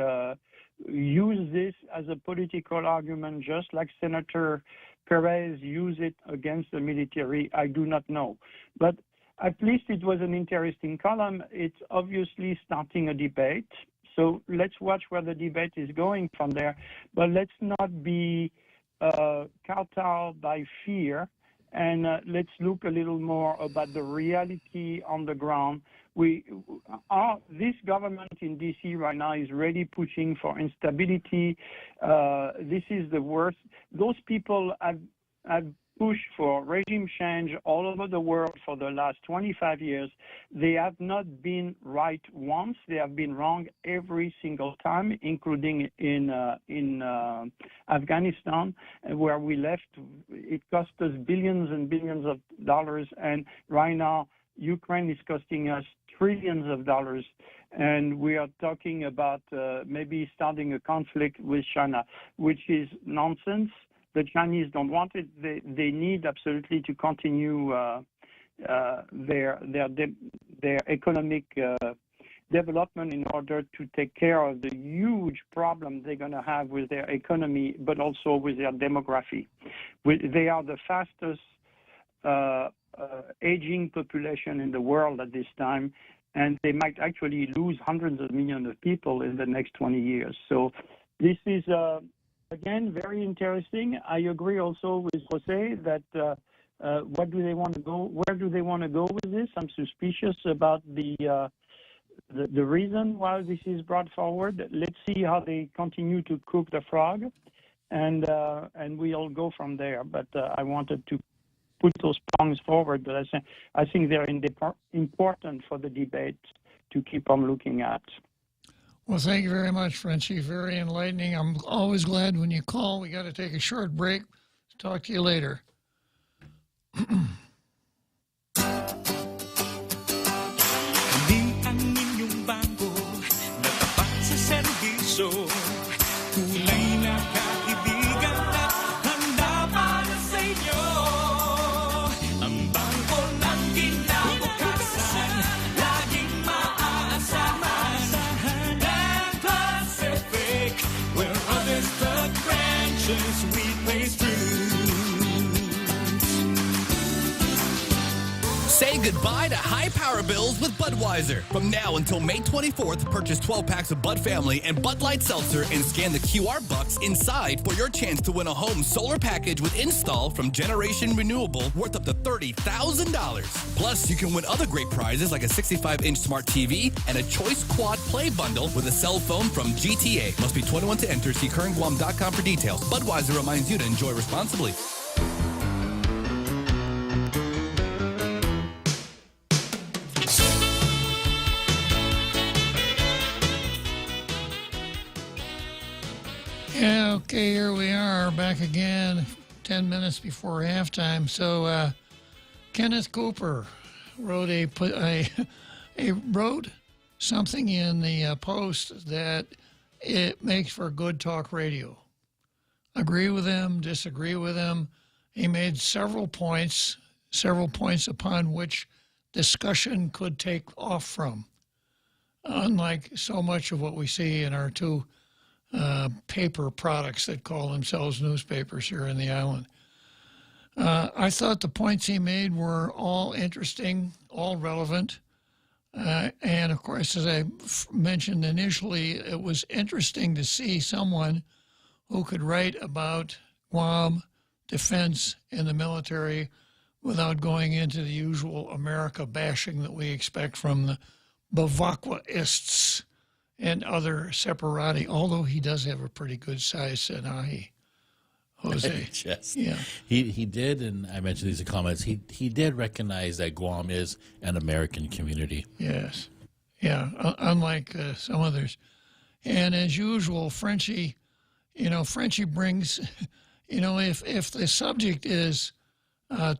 use this as a political argument, just like Senator Perez used it against the military? I do not know. But at least it was an interesting column. It's obviously starting a debate. So let's watch where the debate is going from there. But let's not be kowtowed by fear, and let's look a little more about the reality on the ground. This government in D.C. right now is really pushing for instability. This is the worst. Those people have pushed for regime change all over the world for the last 25 years. They have not been right once. They have been wrong every single time, including in Afghanistan, where we left. It cost us billions and billions of dollars, and right now Ukraine is costing us trillions of dollars, and we are talking about maybe starting a conflict with China, which is nonsense. The Chinese don't want it. They need absolutely to continue their economic development in order to take care of the huge problem they're going to have with their economy, but also with their demography. They are the fastest aging population in the world at this time, and they might actually lose hundreds of millions of people in the next 20 years. So this is, again, very interesting. I agree also with Jose that what do they want to go? Where do they want to go with this? I'm suspicious about the reason why this is brought forward. Let's see how they continue to cook the frog, and we'll go from there. But I wanted to put those prongs forward, but I think they're important for the debate to keep on looking at. Well, thank you very much, Frenchie. Very enlightening. I'm always glad when you call. We got to take a short break. Talk to you later. Say goodbye to high power bills with Budweiser. From now until May 24th, purchase 12 packs of Bud Family and Bud Light Seltzer and scan the QR box inside for your chance to win a home solar package with install from Generation Renewable worth up to $30,000. Plus, you can win other great prizes like a 65-inch smart TV and a Choice Quad Play bundle with a cell phone from GTA. Must be 21 to enter. See currentguam.com for details. Budweiser reminds you to enjoy responsibly. Okay, here we are back again, 10 minutes before halftime. So Kenneth Cooper wrote wrote something in the Post that it makes for good talk radio. Agree with him, disagree with him. He made several points upon which discussion could take off from, unlike so much of what we see in our two paper products that call themselves newspapers here in the island. I thought the points he made were all interesting, all relevant. And of course, as I mentioned initially, it was interesting to see someone who could write about Guam, defense, and the military without going into the usual America bashing that we expect from the Bavaquaists and other separati, although he does have a pretty good size Senahi, Jose. Yes. Yeah. He did, and I mentioned these in comments, he did recognize that Guam is an American community. Yes. Yeah, unlike some others. And as usual, Frenchie brings, if the subject is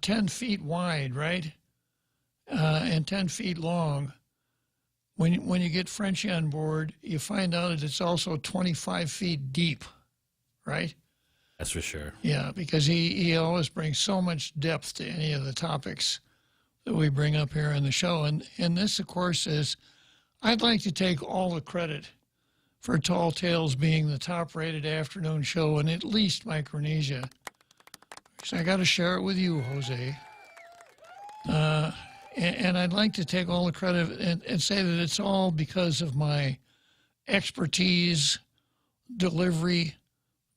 10 feet wide, right, and 10 feet long, when you get Frenchie on board, you find out that it's also 25 feet deep, right? That's for sure. Yeah, because he always brings so much depth to any of the topics that we bring up here in the show. And this, of course, is, I'd like to take all the credit for Tall Tales being the top-rated afternoon show in at least Micronesia. So I got to share it with you, Jose. And I'd like to take all the credit and say that it's all because of my expertise, delivery,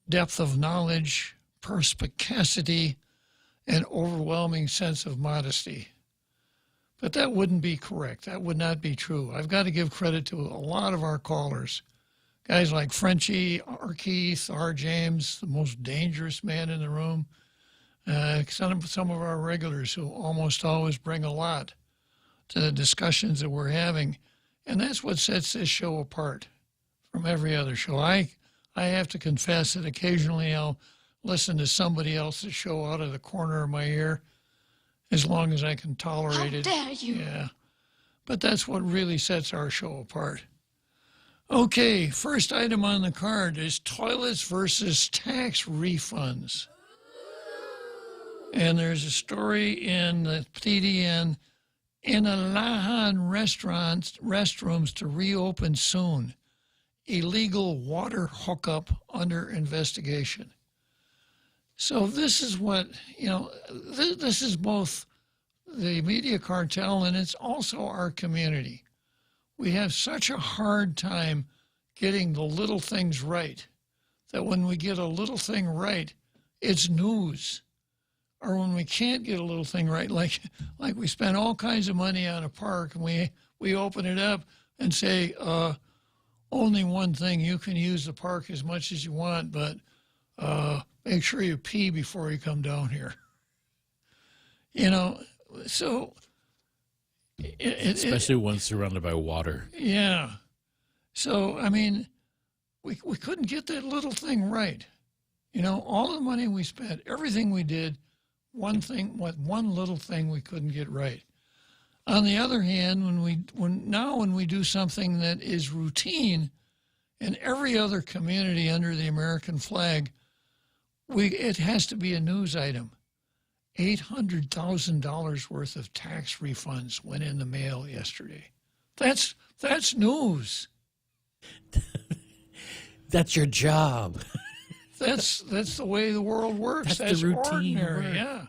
depth of knowledge, perspicacity, and overwhelming sense of modesty. But that wouldn't be correct. That would not be true. I've got to give credit to a lot of our callers. Guys like Frenchie, R. Keith, R. James, the most dangerous man in the room. Some of our regulars who almost always bring a lot to the discussions that we're having. And that's what sets this show apart from every other show. I have to confess that occasionally I'll listen to somebody else's show out of the corner of my ear, as long as I can tolerate it. How dare you? Yeah. But that's what really sets our show apart. Okay, first item on the card is toilets versus tax refunds. And there's a story in the TDN, in Alahan restrooms to reopen soon. Illegal water hookup under investigation. So this is what, this is both the media cartel and it's also our community. We have such a hard time getting the little things right that when we get a little thing right, it's news. Or when we can't get a little thing right, like we spend all kinds of money on a park and we open it up and say, only one thing, you can use the park as much as you want, but make sure you pee before you come down here. So... Especially when surrounded by water. Yeah. So, I mean, we couldn't get that little thing right. All the money we spent, everything we did, one little thing we couldn't get right. On the other hand, when we do something that is routine in every other community under the American flag, it has to be a news item. $800,000 worth of tax refunds went in the mail yesterday. That's news. That's your job. That's the way the world works. That's the routine ordinary. work. Yeah.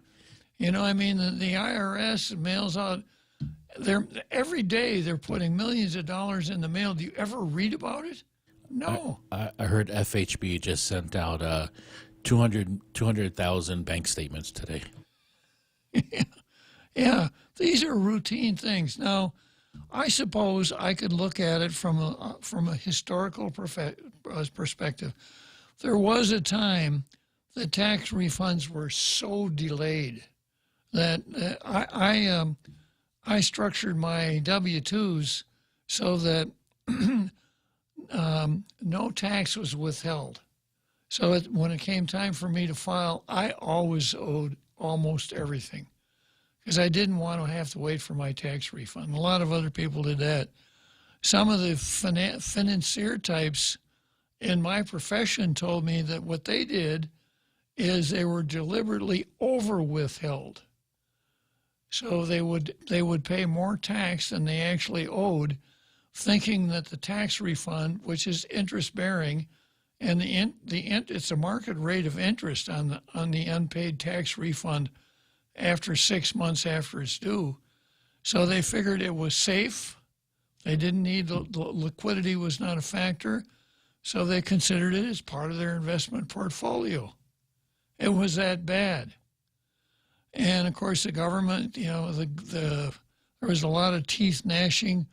The IRS mails out. Every day they're putting millions of dollars in the mail. Do you ever read about it? No. I heard FHB just sent out 200,000 bank statements today. Yeah, these are routine things. Now, I suppose I could look at it from a historical perspective. There was a time that tax refunds were so delayed that I structured my W-2s so that no tax was withheld. So when it came time for me to file, I always owed almost everything because I didn't want to have to wait for my tax refund. A lot of other people did that. Some of the financier types in my profession told me that what they did is they were deliberately over-withheld. So they would pay more tax than they actually owed, thinking that the tax refund, which is interest-bearing, and it's a market rate of interest on the unpaid tax refund after 6 months after it's due. So they figured it was safe. They didn't need the liquidity was not a factor. So they considered it as part of their investment portfolio. It was that bad. And of course, the government, there was a lot of teeth gnashing.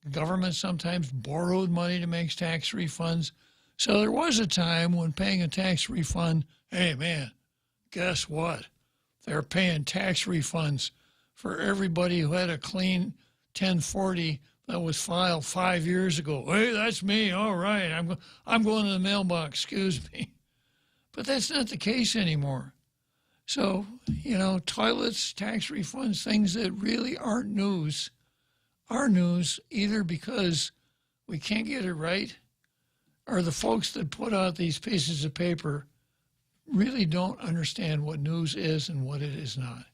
The government sometimes borrowed money to make tax refunds. So there was a time when paying a tax refund, hey man, guess what? They're paying tax refunds for everybody who had a clean 1040 that was filed 5 years ago. Hey, that's me. All right, I'm going to the mailbox. Excuse me. But that's not the case anymore. So, toilets, tax refunds, things that really aren't news, are news either because we can't get it right or the folks that put out these pieces of paper really don't understand what news is and what it is not.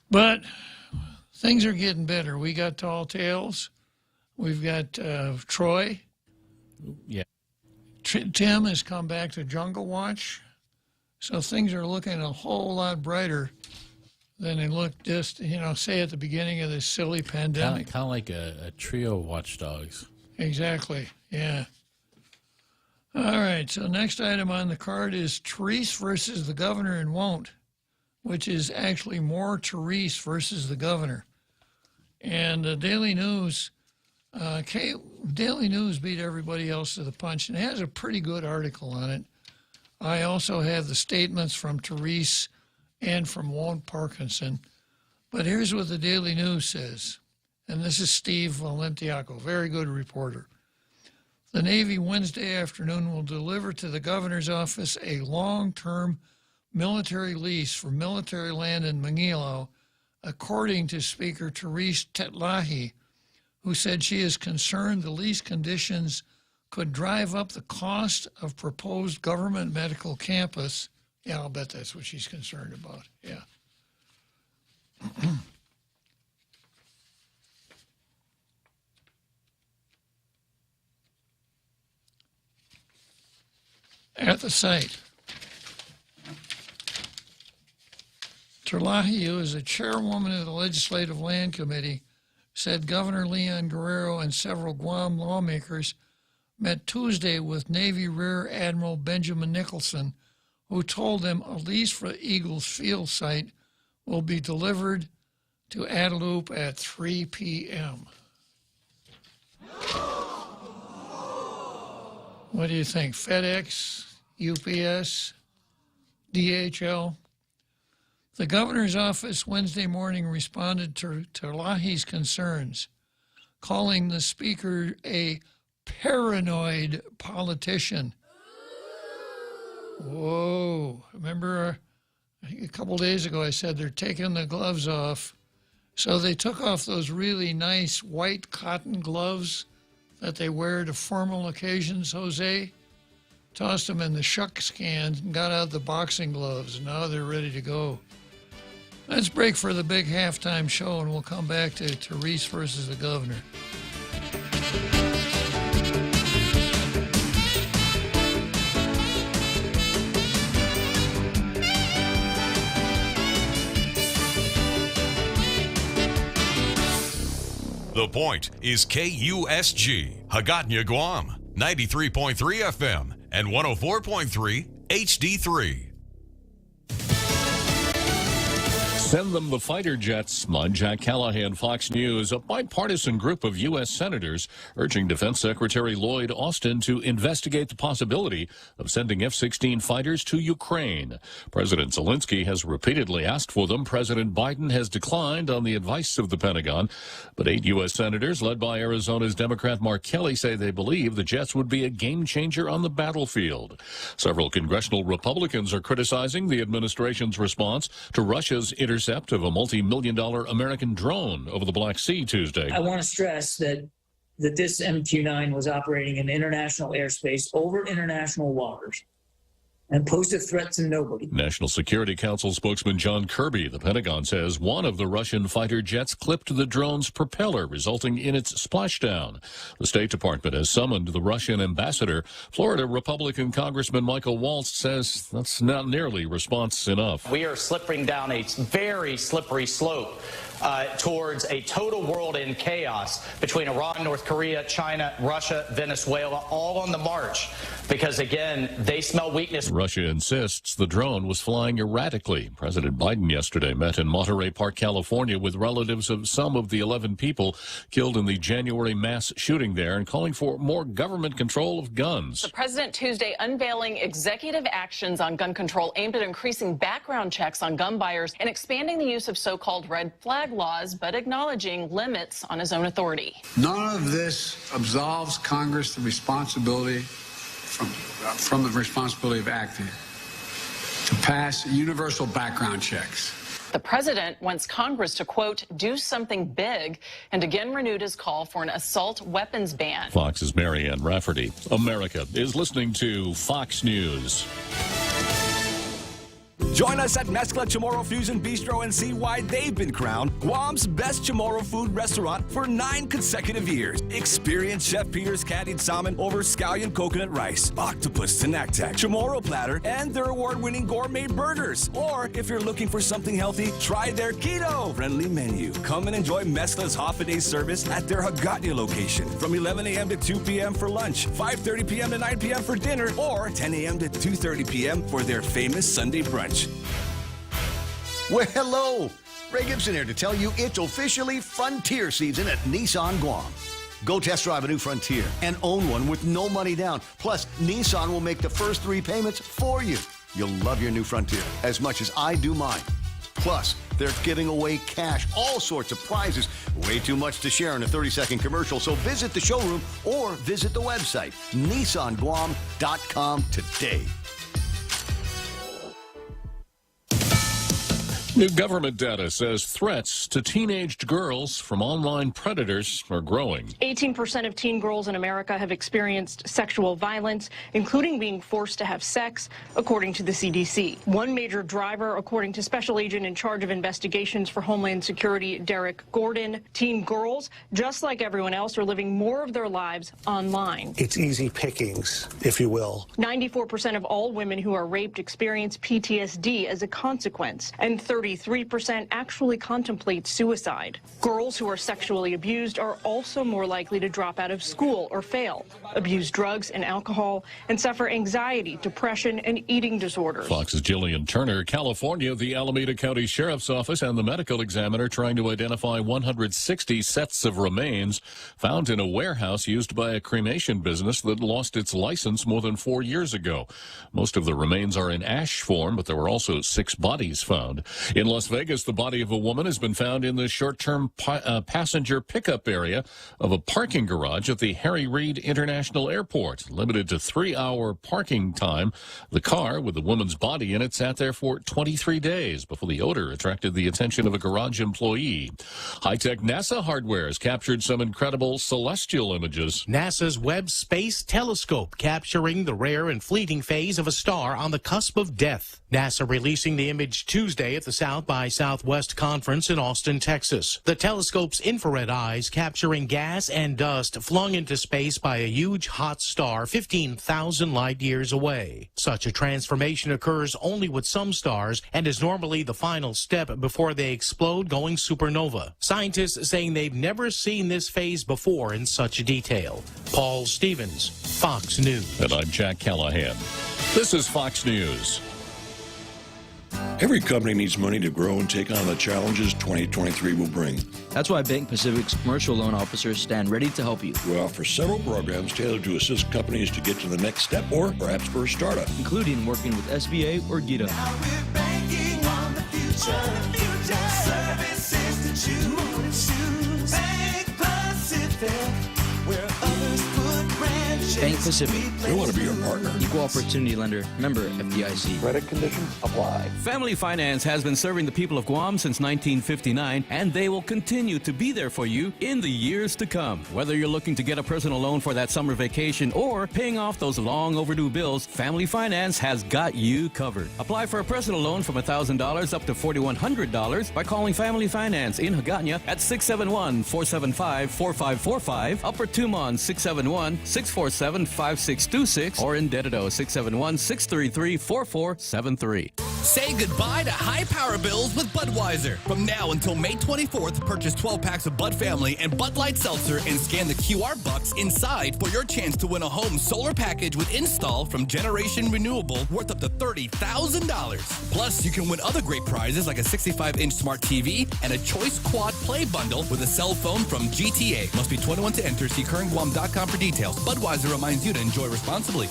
But things are getting better. We got Tall Tales. We've got Troy. Yeah. Tim has come back to Jungle Watch. So things are looking a whole lot brighter than they looked just, say at the beginning of this silly pandemic. Kind of like a trio of watchdogs. Exactly, yeah. All right, so next item on the card is Therese versus the governor and won't, which is actually more Therese versus the governor. And the Daily News, Daily News beat everybody else to the punch, and it has a pretty good article on it. I also have the statements from Therese and from Walt Parkinson. But here's what the Daily News says, and this is Steve Valentiaco, very good reporter. The Navy Wednesday afternoon will deliver to the governor's office a long-term military lease for military land in Manila, according to Speaker Therese Tetlahi, who said she is concerned the lease conditions could drive up the cost of proposed government medical campus. Yeah, I'll bet that's what she's concerned about, yeah. At the site, Terlahi, who is a chairwoman of the Legislative Land Committee, said Governor Leon Guerrero and several Guam lawmakers met Tuesday with Navy Rear Admiral Benjamin Nicholson, who told them a lease for Eagles Field site will be delivered to Adelup at 3 p.m. What do you think? FedEx, UPS, DHL? The governor's office Wednesday morning responded to Terlahi's concerns, calling the speaker a paranoid politician. Whoa. Remember, I think a couple days ago I said they're taking the gloves off. So they took off those really nice white cotton gloves that they wear to formal occasions, Jose, tossed them in the shucks can and got out the boxing gloves, and now they're ready to go. Let's break for the big halftime show, and we'll come back to Therese versus the governor. The Point is KUSG, Hagåtña, Guam, 93.3 FM and 104.3 HD3. Send them the fighter jets. I'm Jack Callahan, Fox News. A bipartisan group of U.S. senators urging Defense Secretary Lloyd Austin to investigate the possibility of sending F-16 fighters to Ukraine. President Zelensky has repeatedly asked for them. President Biden has declined on the advice of the Pentagon. But 8 U.S. senators, led by Arizona's Democrat Mark Kelly, say they believe the jets would be a game changer on the battlefield. Several congressional Republicans are criticizing the administration's response to Russia's intercept of a multi-million-dollar American drone over the Black Sea Tuesday. I want to stress that this MQ-9 was operating in international airspace over international waters and posed a threat to nobody. National Security Council spokesman John Kirby, the Pentagon says one of the Russian fighter jets clipped the drone's propeller, resulting in its splashdown. The State Department has summoned the Russian ambassador. Florida Republican Congressman Michael Waltz says that's not nearly response enough. We are slipping down a very slippery slope towards a total world in chaos between Iran, North Korea, China, Russia, Venezuela, all on the march. Because, again, they smell weakness. Russia insists the drone was flying erratically. President Biden yesterday met in Monterey Park, California, with relatives of some of the 11 people killed in the January mass shooting there and calling for more government control of guns. The president Tuesday unveiling executive actions on gun control aimed at increasing background checks on gun buyers and expanding the use of so-called red flag laws, but acknowledging limits on his own authority. None of this absolves Congress the responsibility from the responsibility of acting to pass universal background checks. The president wants Congress to, quote, do something big, and again renewed his call for an assault weapons ban. Fox's Marianne Rafferty. America is listening to Fox News. Join us at Mezcla Chamorro Fusion Bistro and see why they've been crowned Guam's best Chamorro food restaurant for 9 consecutive years. Experience Chef Peter's candied salmon over scallion coconut rice, octopus tenactac, Chamorro platter, and their award-winning gourmet burgers. Or if you're looking for something healthy, try their keto-friendly menu. Come and enjoy Mezcla's half-a-day service at their Hagåtña location from 11 a.m. to 2 p.m. for lunch, 5:30 p.m. to 9 p.m. for dinner, or 10 a.m. to 2:30 p.m. for their famous Sunday brunch. Well, hello. Ray Gibson here to tell you it's officially Frontier season at Nissan Guam. Go test drive a new Frontier and own one with no money down. Plus, Nissan will make the first 3 payments for you. You'll love your new Frontier as much as I do mine. Plus, they're giving away cash, all sorts of prizes. Way too much to share in a 30-second commercial, so visit the showroom or visit the website, NissanGuam.com today. New government data says threats to teenaged girls from online predators are growing. 18% of teen girls in America have experienced sexual violence, including being forced to have sex, according to the CDC. One major driver, according to Special Agent in charge of investigations for Homeland Security, Derek Gordon, teen girls, just like everyone else, are living more of their lives online. It's easy pickings, if you will. 94% of all women who are raped experience PTSD as a consequence, and 33% actually contemplate suicide. Girls who are sexually abused are also more likely to drop out of school or fail, abuse drugs and alcohol, and suffer anxiety, depression, and eating disorders. Fox's Jillian Turner. California, the Alameda County Sheriff's Office and the medical examiner trying to identify 160 sets of remains found in a warehouse used by a cremation business that lost its license more than 4 years ago. Most of the remains are in ash form, but there were also 6 bodies found. In Las Vegas, the body of a woman has been found in the short-term passenger pickup area of a parking garage at the Harry Reid International Airport. Limited to 3-hour parking time, the car with the woman's body in it sat there for 23 days before the odor attracted the attention of a garage employee. High-tech NASA hardware has captured some incredible celestial images. NASA's Webb Space Telescope capturing the rare and fleeting phase of a star on the cusp of death. NASA releasing the image Tuesday at the South by Southwest Conference in Austin, Texas. The telescope's infrared eyes capturing gas and dust flung into space by a huge hot star 15,000 light years away. Such a transformation occurs only with some stars and is normally the final step before they explode, going supernova. Scientists saying they've never seen this phase before in such detail. Paul Stevens, Fox News. And I'm Jack Callahan. This is Fox News. Every company needs money to grow and take on the challenges 2023 will bring. That's why Bank Pacific's commercial loan officers stand ready to help you. We offer several programs tailored to assist companies to get to the next step or perhaps for a startup, including working with SBA or GITA. Now we're banking on the future. Services to choose. Bank Pacific, where others put branches. Bank Pacific. we want to be your partner. Equal opportunity lender. Member FDIC. Credit conditions apply. Family Finance has been serving the people of Guam since 1959, and they will continue to be there for you in the years to come. Whether you're looking to get a personal loan for that summer vacation or paying off those long overdue bills, Family Finance has got you covered. Apply for a personal loan from $1,000 up to $4,100 by calling Family Finance in Hagåtña at 671-475-4545, Upper Tumon 671-647-5626, or in Dededo 671-633-4473. Say goodbye to high power bills with Budweiser. From now until May 24th, purchase 12 packs of Bud Family and Bud Light Seltzer and scan the QR box inside for your chance to win a home solar package with install from Generation Renewable worth up to $30,000. Plus, you can win other great prizes like a 65-inch smart TV and a Choice Quad Play bundle with a cell phone from GTA. Must be 21 to enter. See currentguam.com for details. Budweiser reminds you to enjoy responsibly.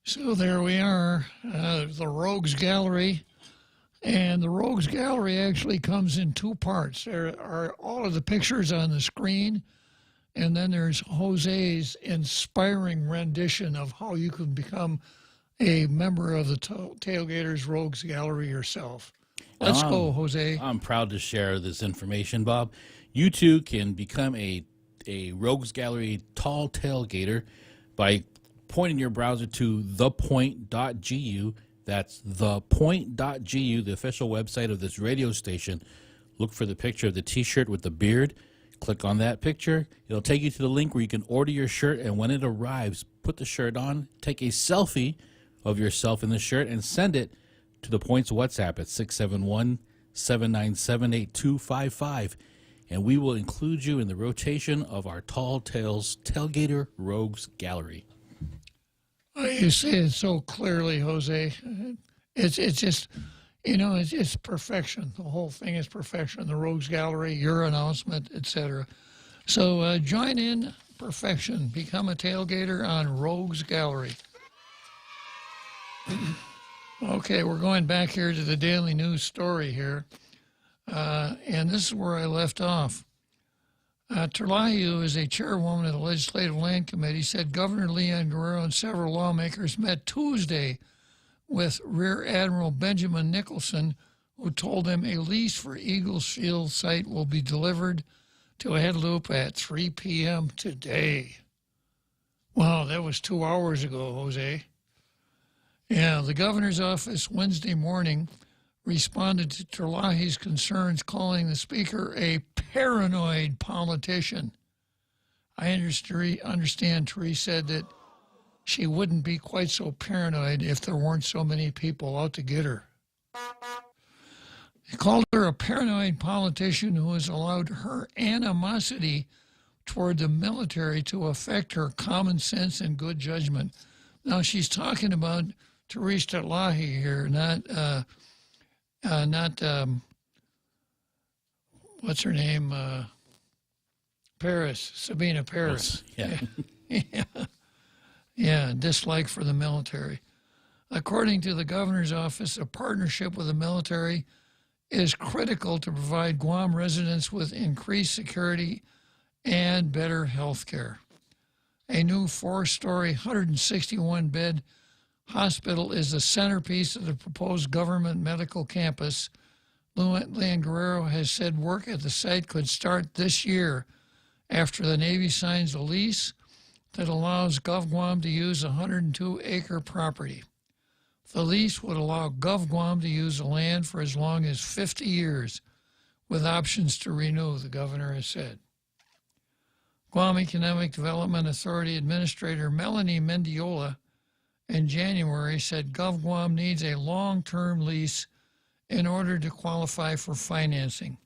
So there we are, the Rogues Gallery. And the Rogues Gallery actually comes in two parts. There are all of the pictures on the screen, and then there's Jose's inspiring rendition of how you can become a member of the Tailgaters Rogues Gallery yourself. Let's go, Jose. I'm proud to share this information, Bob. You too can become a Rogues Gallery tall tailgater by pointing your browser to thepoint.gu. That's thepoint.gu, the official website of this radio station. Look for the picture of the T-shirt with the beard. Click on that picture. It'll take you to the link where you can order your shirt, and when it arrives, put the shirt on, take a selfie of yourself in the shirt, and send it to the Point's WhatsApp at 671-797-8255. And we will include you in the rotation of our Tall Tales Tailgater Rogues Gallery. You say it so clearly, Jose. It's just, you know, it's perfection. The whole thing is perfection. The Rogues Gallery, your announcement, etc. So join in perfection. Become a tailgater on Rogues Gallery. Okay, we're going back here to the Daily News story here. And this is where I left off. Terlayu, is a chairwoman of the Legislative Land Committee, said Governor Leon Guerrero and several lawmakers met Tuesday with Rear Admiral Benjamin Nicholson, who told them a lease for Eagles Field site will be delivered to a head loop at 3 p.m. today. Wow, that was 2 hours ago, Jose. Yeah, the governor's office Wednesday morning responded to Terlahi's concerns, calling the speaker a paranoid politician. I understand Therese said that she wouldn't be quite so paranoid if there weren't so many people out to get her. He called her a paranoid politician who has allowed her animosity toward the military to affect her common sense and good judgment. Now, she's talking about Therese Tatlahi here, not what's her name? Paris, Sabina Paris. Yeah. Yeah, dislike for the military. According to the governor's office, a partnership with the military is critical to provide Guam residents with increased security and better health care. A new 4-story, 161-bed hospital is the centerpiece of the proposed government medical campus. Luan Guerrero has said work at the site could start this year after the Navy signs a lease that allows GovGuam to use a 102-acre property. The lease would allow GovGuam to use the land for as long as 50 years, with options to renew, the governor has said. Guam Economic Development Authority Administrator Melanie Mendiola in January said GovGuam needs a long-term lease in order to qualify for financing.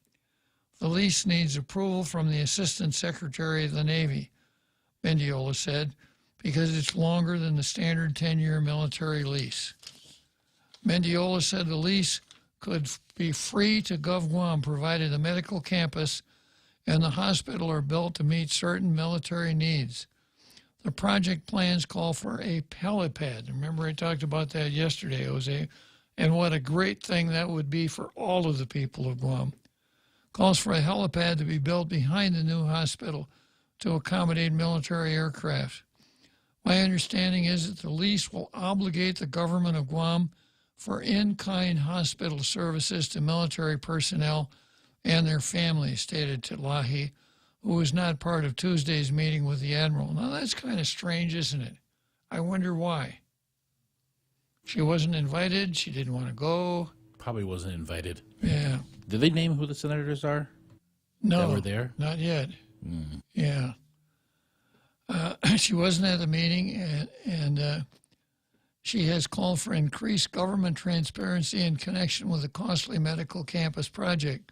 The lease needs approval from the Assistant Secretary of the Navy, Mendiola said, because it's longer than the standard 10-year military lease. Mendiola said the lease could be free to GovGuam provided the medical campus and the hospital are built to meet certain military needs. The project plans call for a helipad. Remember I talked about that yesterday, Jose, and what a great thing that would be for all of the people of Guam. Calls for a helipad to be built behind the new hospital to accommodate military aircraft. My understanding is that the lease will obligate the government of Guam for in-kind hospital services to military personnel and their families, stated Tatlahi, who was not part of Tuesday's meeting with the Admiral. Now, that's kind of strange, isn't it? I wonder why. She wasn't invited. She didn't want to go. Probably wasn't invited. Yeah. Did they name who the senators are? No. That were there? Not yet. Yeah. She wasn't at the meeting, and she has called for increased government transparency in connection with the costly medical campus project.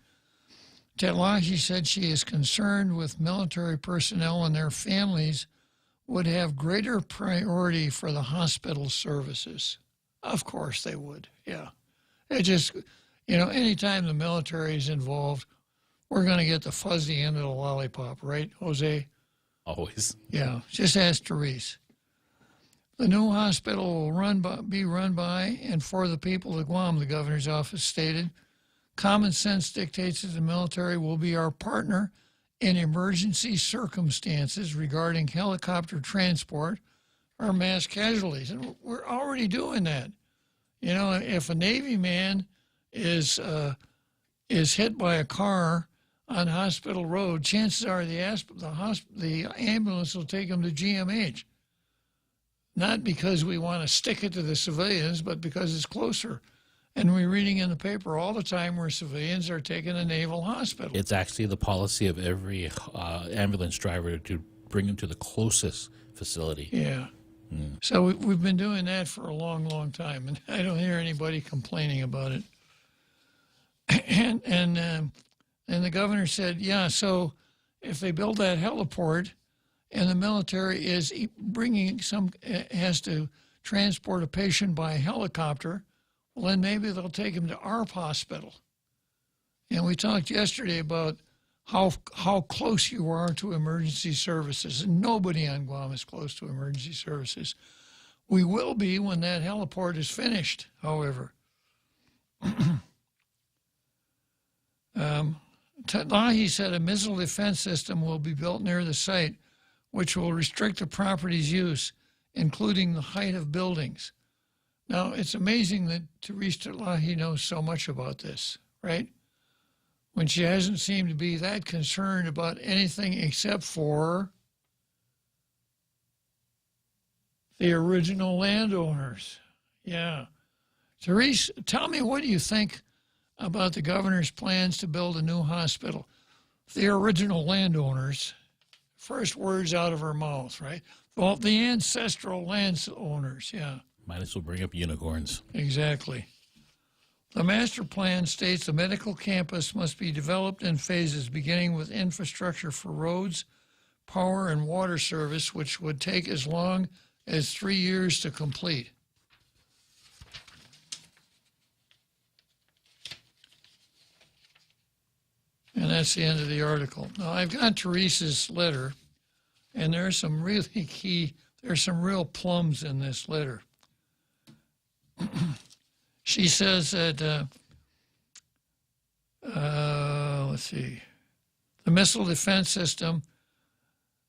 Tatlahi said she is concerned with military personnel and their families would have greater priority for the hospital services. Of course they would, yeah. It just, anytime the military is involved, we're going to get the fuzzy end of the lollipop, right, Jose? Always. Yeah, just ask Therese. The new hospital will be run by and for the people of Guam, the governor's office stated. Common sense dictates that the military will be our partner in emergency circumstances regarding helicopter transport or mass casualties. And we're already doing that. If a Navy man is hit by a car on Hospital Road, chances are the ambulance will take him to GMH. Not because we want to stick it to the civilians, but because it's closer. And we're reading in the paper all the time where civilians are taken to naval hospital. It's actually the policy of every ambulance driver to bring them to the closest facility. Yeah. So we've been doing that for a long, long time, and I don't hear anybody complaining about it. And the governor said, yeah, so if they build that heliport and the military is has to transport a patient by helicopter, well, then maybe they'll take him to our hospital. And we talked yesterday about how close you are to emergency services. And nobody on Guam is close to emergency services. We will be when that heliport is finished, however. Tatlahi said a missile defense system will be built near the site, which will restrict the property's use, including the height of buildings. Now, it's amazing that Therese Tatlahi knows so much about this, right? When she hasn't seemed to be that concerned about anything except for the original landowners. Yeah. Therese, tell me, what do you think about the governor's plans to build a new hospital? The original landowners, first words out of her mouth, right? Well, the ancestral landowners, yeah. Might as well bring up unicorns. Exactly. The master plan states the medical campus must be developed in phases, beginning with infrastructure for roads, power, and water service, which would take as long as 3 years to complete. And that's the end of the article. Now, I've got Teresa's letter, and there's some really there's some real plums in this letter. She says that, let's see, the missile defense system,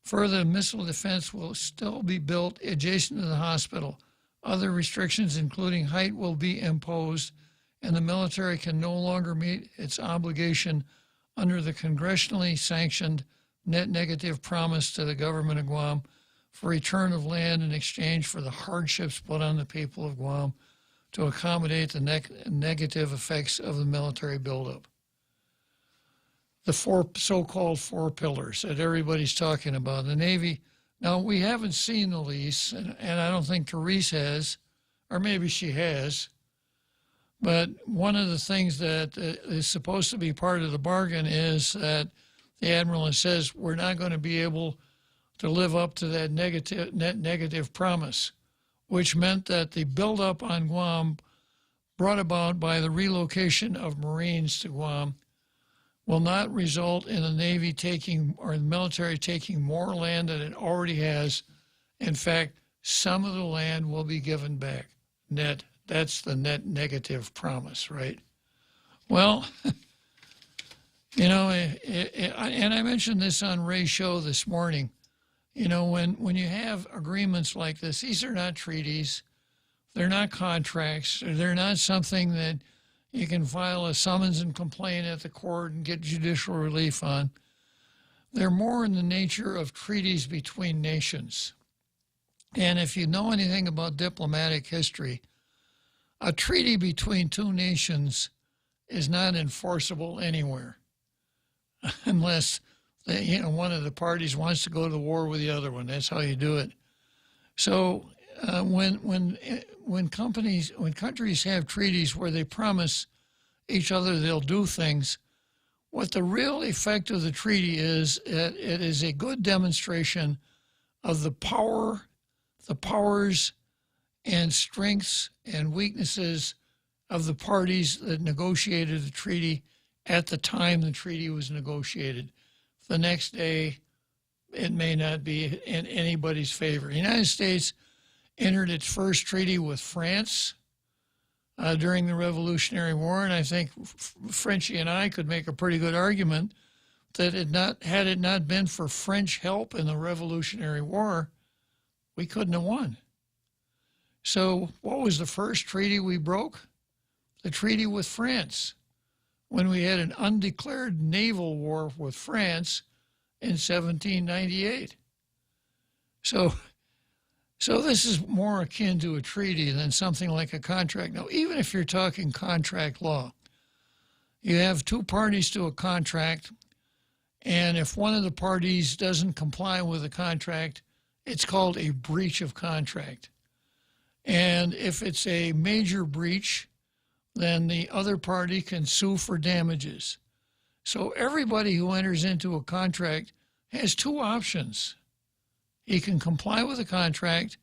further missile defense will still be built adjacent to the hospital. Other restrictions, including height, will be imposed, and the military can no longer meet its obligation under the congressionally sanctioned net negative promise to the government of Guam for return of land in exchange for the hardships put on the people of Guam to accommodate the negative effects of the military buildup. The so-called four pillars that everybody's talking about. The Navy, now we haven't seen the lease, and I don't think Therese has, or maybe she has, but one of the things that is supposed to be part of the bargain is that the Admiral says we're not going to be able to live up to that net negative promise, which meant that the buildup on Guam brought about by the relocation of Marines to Guam will not result in the Navy taking or the military taking more land than it already has. In fact, some of the land will be given back. That's the net negative promise, right? Well, you know, and I mentioned this on Ray's show this morning. You know, when you have agreements like this, these are not treaties. They're not contracts. They're not something that you can file a summons and complaint at the court and get judicial relief on. They're more in the nature of treaties between nations. And if you know anything about diplomatic history, a treaty between two nations is not enforceable anywhere unless one of the parties wants to go to war with the other one. That's how you do it. So when countries have treaties where they promise each other they'll do things, what the real effect of the treaty is, it is a good demonstration of the powers and strengths and weaknesses of the parties that negotiated the treaty at the time the treaty was negotiated. The next day, it may not be in anybody's favor. The United States entered its first treaty with France during the Revolutionary War, and I think Frenchie and I could make a pretty good argument that had it not been for French help in the Revolutionary War, we couldn't have won. So what was the first treaty we broke? The treaty with France, when we had an undeclared naval war with France in 1798. So this is more akin to a treaty than something like a contract. Now, even if you're talking contract law, you have two parties to a contract, and if one of the parties doesn't comply with the contract, it's called a breach of contract. And if it's a major breach, then the other party can sue for damages. So everybody who enters into a contract has two options. He can comply with the contract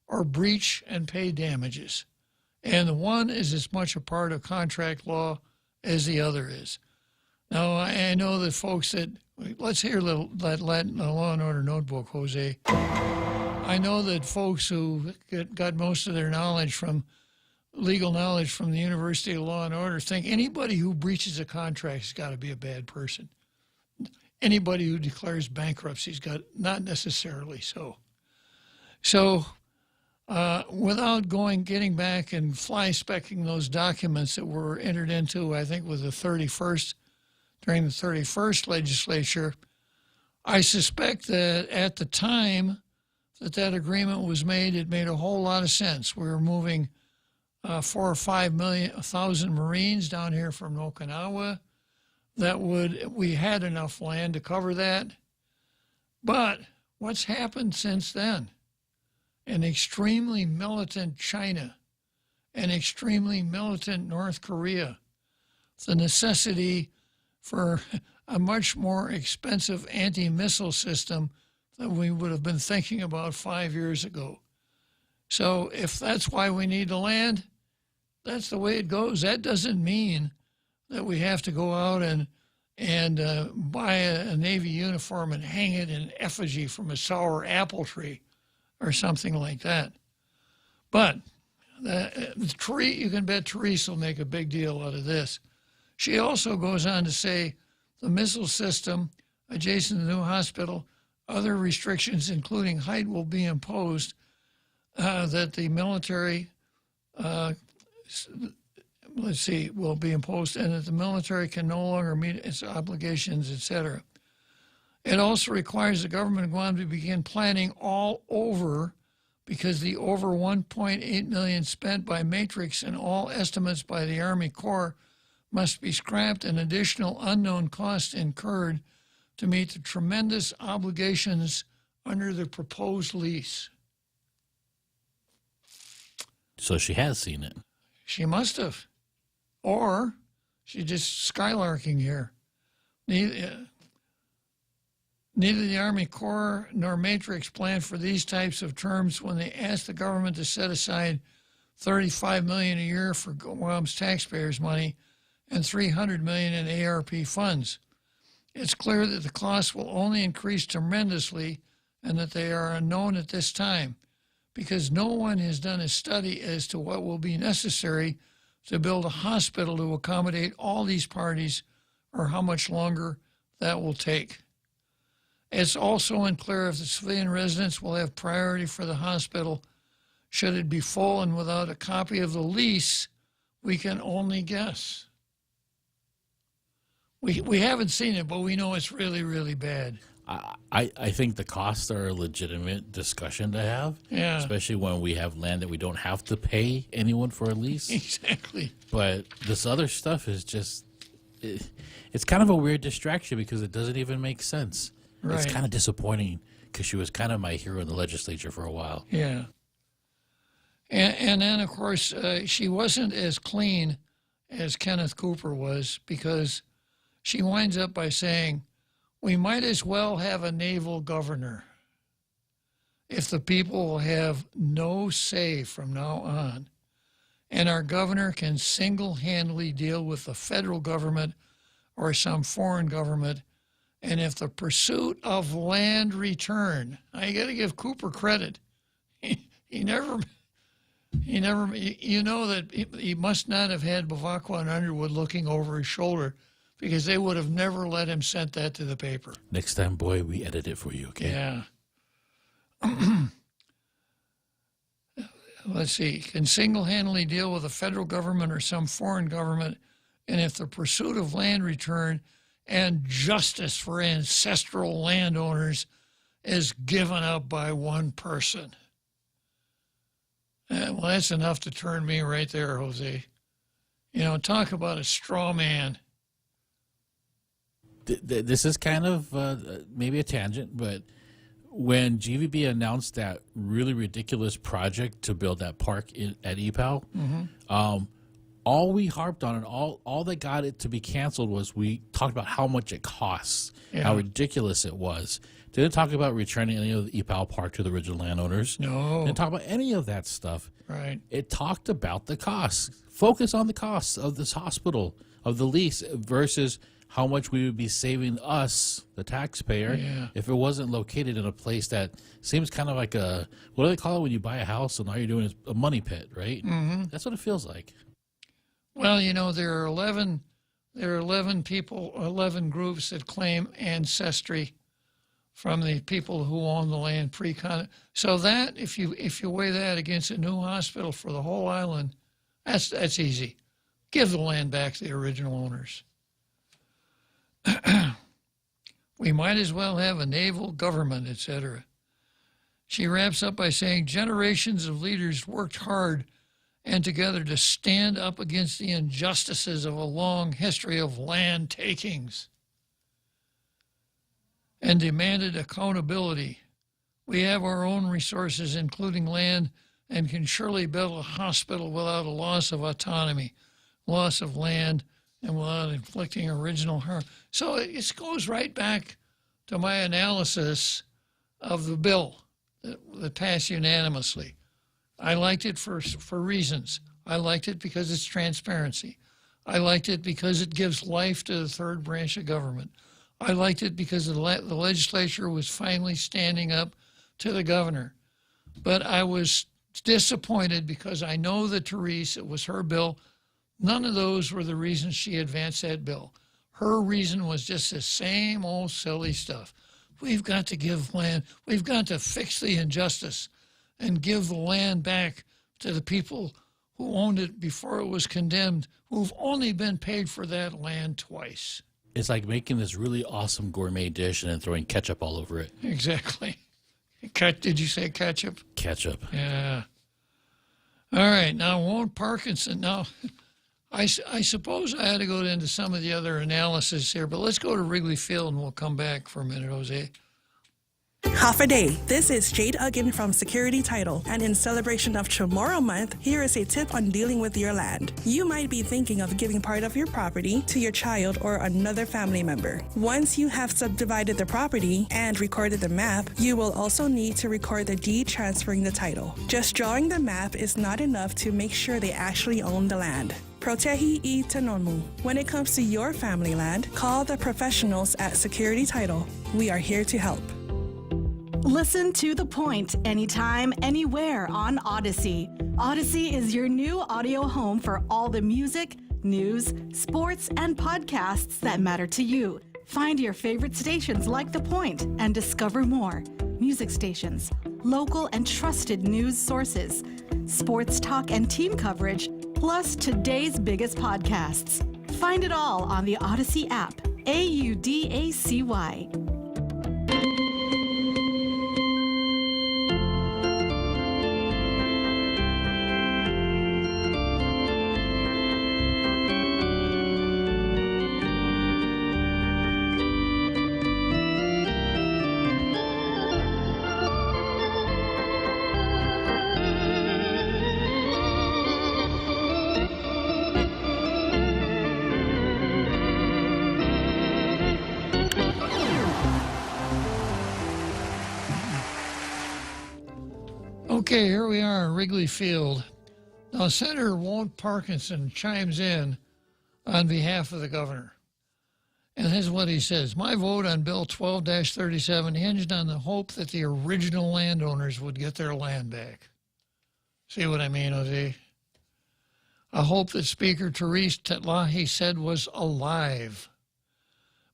or breach and pay damages. And the one is as much a part of contract law as the other is. Now, I know that folks let's hear that Law and Order notebook, Jose. I know that folks who got most of their legal knowledge from the University of Law and Order think anybody who breaches a contract has got to be a bad person. Anybody who declares bankruptcy's got, not necessarily so. So without getting back and fly-specking those documents that were entered into, I think with during the 31st legislature, I suspect that at the time that agreement was made, it made a whole lot of sense. We were moving 4,000 or 5,000 Marines down here from Okinawa. We had enough land to cover that, But what's happened since then? An extremely militant China, an extremely militant North Korea, the necessity for a much more expensive anti-missile system than we would have been thinking about 5 years ago. So if that's why we need to land, that's the way it goes. That doesn't mean that we have to go out and buy a Navy uniform and hang it in effigy from a sour apple tree or something like that. But you can bet Therese will make a big deal out of this. She also goes on to say the missile system adjacent to the new hospital, other restrictions, including height, will be imposed, that the military, will be imposed, and that the military can no longer meet its obligations, etc. It also requires the government of Guam to begin planning all over, because the over $1.8 million spent by Matrix and all estimates by the Army Corps must be scrapped and additional unknown costs incurred to meet the tremendous obligations under the proposed lease. So she has seen it. She must have. Or she's just skylarking here. Neither the Army Corps nor Matrix planned for these types of terms when they asked the government to set aside $35 million a year for Guam's taxpayers' money and $300 million in ARP funds. It's clear that the costs will only increase tremendously and that they are unknown at this time, because no one has done a study as to what will be necessary to build a hospital to accommodate all these parties or how much longer that will take. It's also unclear if the civilian residents will have priority for the hospital. Should it be full and without a copy of the lease, we can only guess. We haven't seen it, but we know it's really, really bad. I think the costs are a legitimate discussion to have, Yeah. especially when we have land that we don't have to pay anyone for a lease. Exactly. But this other stuff is just, it's kind of a weird distraction because it doesn't even make sense. Right. It's kind of disappointing because she was kind of my hero in the legislature for a while. Yeah. And then, of course, she wasn't as clean as Kenneth Cooper was, because she winds up by saying, we might as well have a naval governor if the people will have no say from now on, and our governor can single-handedly deal with the federal government or some foreign government, and if the pursuit of land return, I got to give Cooper credit. He never, you know that he must not have had Bavacqua and Underwood looking over his shoulder, because they would have never let him send that to the paper. Next time, boy, we edit it for you, okay? Yeah. Let's see. Can single-handedly deal with the federal government or some foreign government, and if the pursuit of land return and justice for ancestral landowners is given up by one person. Well, that's enough to turn me right there, Jose. You know, talk about a straw man. This is kind of maybe a tangent, but when GVB announced that really ridiculous project to build that park at EPAL, all we harped on and all that got it to be canceled was we talked about how much it costs, how ridiculous it was. Didn't talk about returning any of the EPAL park to the original landowners. No. Didn't talk about any of that stuff. Right. It talked about the costs. Focus on the costs of this hospital, of the lease, versus how much we would be saving us, the taxpayer, if it wasn't located in a place that seems kind of like a, what do they call it when you buy a house and all you're doing is a money pit, right? Mm-hmm. That's what it feels like. Well, you know, there are 11 people, 11 groups that claim ancestry from the people who own the land pre-con. So that, if you weigh that against a new hospital for the whole island, that's easy. Give the land back to the original owners. We might as well have a naval government, etc. She wraps up by saying, generations of leaders worked hard and together to stand up against the injustices of a long history of land takings. and demanded accountability. We have our own resources, including land, and can surely build a hospital without a loss of autonomy, loss of land, and without inflicting original harm. So it goes right back to my analysis of the bill that passed unanimously. I liked it for reasons. I liked it because it's transparency. I liked it because it gives life to the third branch of government. I liked it because the legislature was finally standing up to the governor. But I was disappointed because I know that Therese, it was her bill. None of those were the reasons she advanced that bill. Her reason was just the same old silly stuff. We've got to give land. We've got to fix the injustice and give the land back to the people who owned it before it was condemned, who've only been paid for that land twice. It's like making this really awesome gourmet dish and then throwing ketchup all over it. Exactly. Did you say ketchup? Ketchup. Yeah. All right. Now, won't Parkinson... Now, I suppose I had to go into some of the other analysis here, but let's go to Wrigley Field and we'll come back for a minute, Jose. Half a day. This is Jade Ugin from Security Title, and in celebration of Tomorrow Month, here is a tip on dealing with your land. You might be thinking of giving part of your property to your child or another family member. Once you have subdivided the property and recorded the map, you will also need to record the deed transferring the title. Just drawing the map is not enough to make sure they actually own the land. Protehi I Tanonmu. When it comes to your family land, call the professionals at Security Title. We are here to help. Listen to The Point anytime, anywhere on Odyssey. Odyssey is your new audio home for all the music, news, sports, and podcasts that matter to you. Find your favorite stations like The Point and discover more. Music stations, local and trusted news sources, sports talk and team coverage, plus today's biggest podcasts. Find it all on the Odyssey app. AUDACY. Okay, here we are in Wrigley Field. Now, Senator Walt Parkinson chimes in on behalf of the governor. And here's what he says. My vote on Bill 12-37 hinged on the hope that the original landowners would get their land back. See what I mean, Jose? A hope that Speaker Therese Tetlahi said was alive.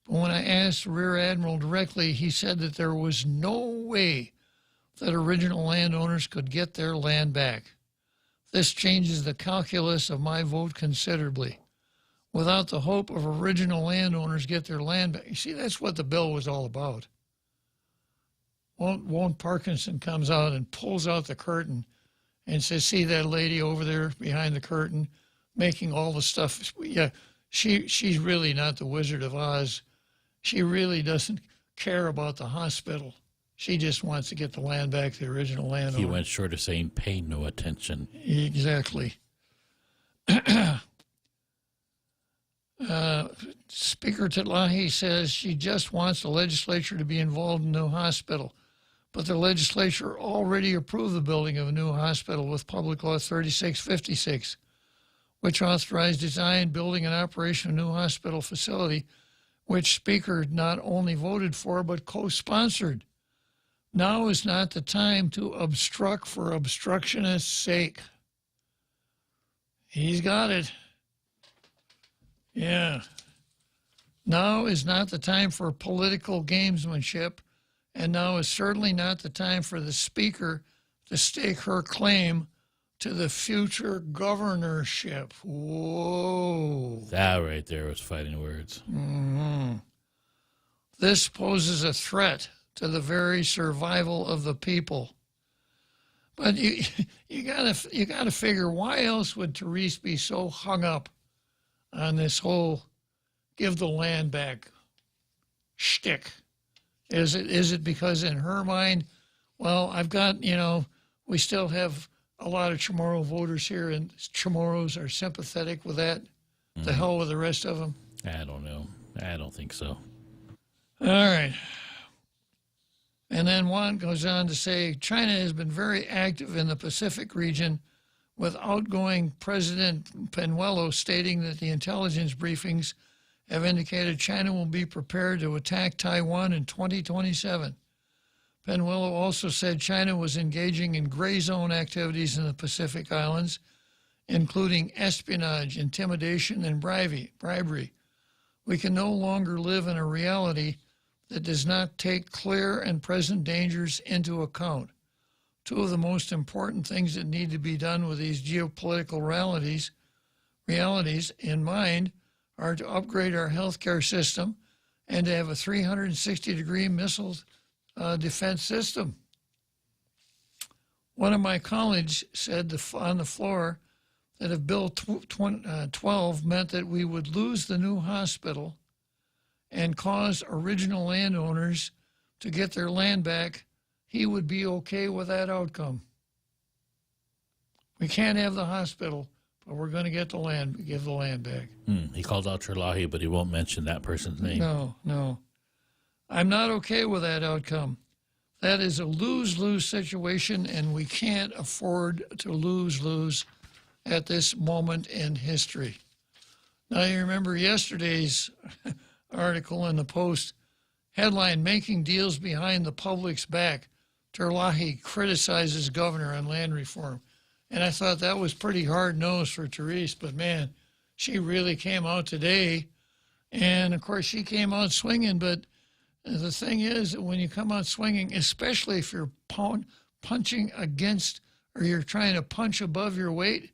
But when I asked Rear Admiral directly, he said that there was no way that original landowners could get their land back. This changes the calculus of my vote considerably. Without the hope of original landowners get their land back. You see, that's what the bill was all about. Walt Parkinson comes out and pulls out the curtain and says, see that lady over there behind the curtain making all the stuff? Yeah, she's really not the Wizard of Oz. She really doesn't care about the hospital. She just wants to get the land back to the original landowner. He went short of saying pay no attention. Exactly. Speaker Tetlahi says she just wants the legislature to be involved in a new hospital. But the legislature already approved the building of a new hospital with Public Law 3656, which authorized design, building, and operation of a new hospital facility, which Speaker not only voted for but co-sponsored. Now is not the time to obstruct for obstructionist's sake. He's got it. Yeah. Now is not the time for political gamesmanship, and now is certainly not the time for the Speaker to stake her claim to the future governorship. Whoa. That right there was fighting words. Mm-hmm. This poses a threat to the very survival of the people. But you gotta figure, why else would Therese be so hung up on this whole give the land back shtick? Is it because in her mind, well, I've got, we still have a lot of Chamorro voters here, and Chamorros are sympathetic with that? The hell with the rest of them? I don't know. I don't think so. All right. And then Juan goes on to say, China has been very active in the Pacific region, with outgoing President Penuelo stating that the intelligence briefings have indicated China will be prepared to attack Taiwan in 2027. Penuelo also said China was engaging in gray zone activities in the Pacific Islands, including espionage, intimidation, and bribery. We can no longer live in a reality that does not take clear and present dangers into account. Two of the most important things that need to be done with these geopolitical realities in mind are to upgrade our healthcare system and to have a 360-degree missile defense system. One of my colleagues said on the floor that if Bill 12 meant that we would lose the new hospital and cause original landowners to get their land back, he would be okay with that outcome. We can't have the hospital, but we're going to get the land, give the land back. He calls out Terlahi, but he won't mention that person's name. No. I'm not okay with that outcome. That is a lose-lose situation, and we can't afford to lose-lose at this moment in history. Now, you remember yesterday's article in the Post, headline, Making Deals Behind the Public's Back. Terlahi criticizes governor on land reform. And I thought that was pretty hard-nosed for Therese, but man, she really came out today. And of course, she came out swinging, but the thing is that when you come out swinging, especially if you're punching against or you're trying to punch above your weight,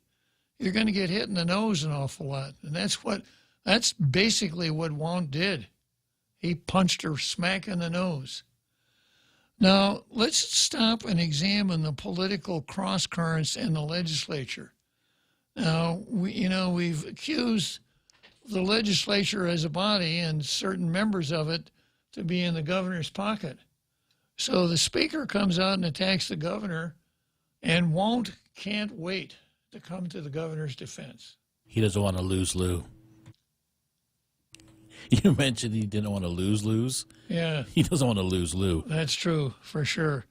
you're going to get hit in the nose an awful lot. And that's basically what Wong did. He punched her smack in the nose. Now, let's stop and examine the political cross currents in the legislature. Now, we've accused the legislature as a body and certain members of it to be in the governor's pocket. So the speaker comes out and attacks the governor and can't wait to come to the governor's defense. He doesn't want to lose Lou. You mentioned he didn't want to lose. Yeah. He doesn't want to lose Lou. That's true, for sure.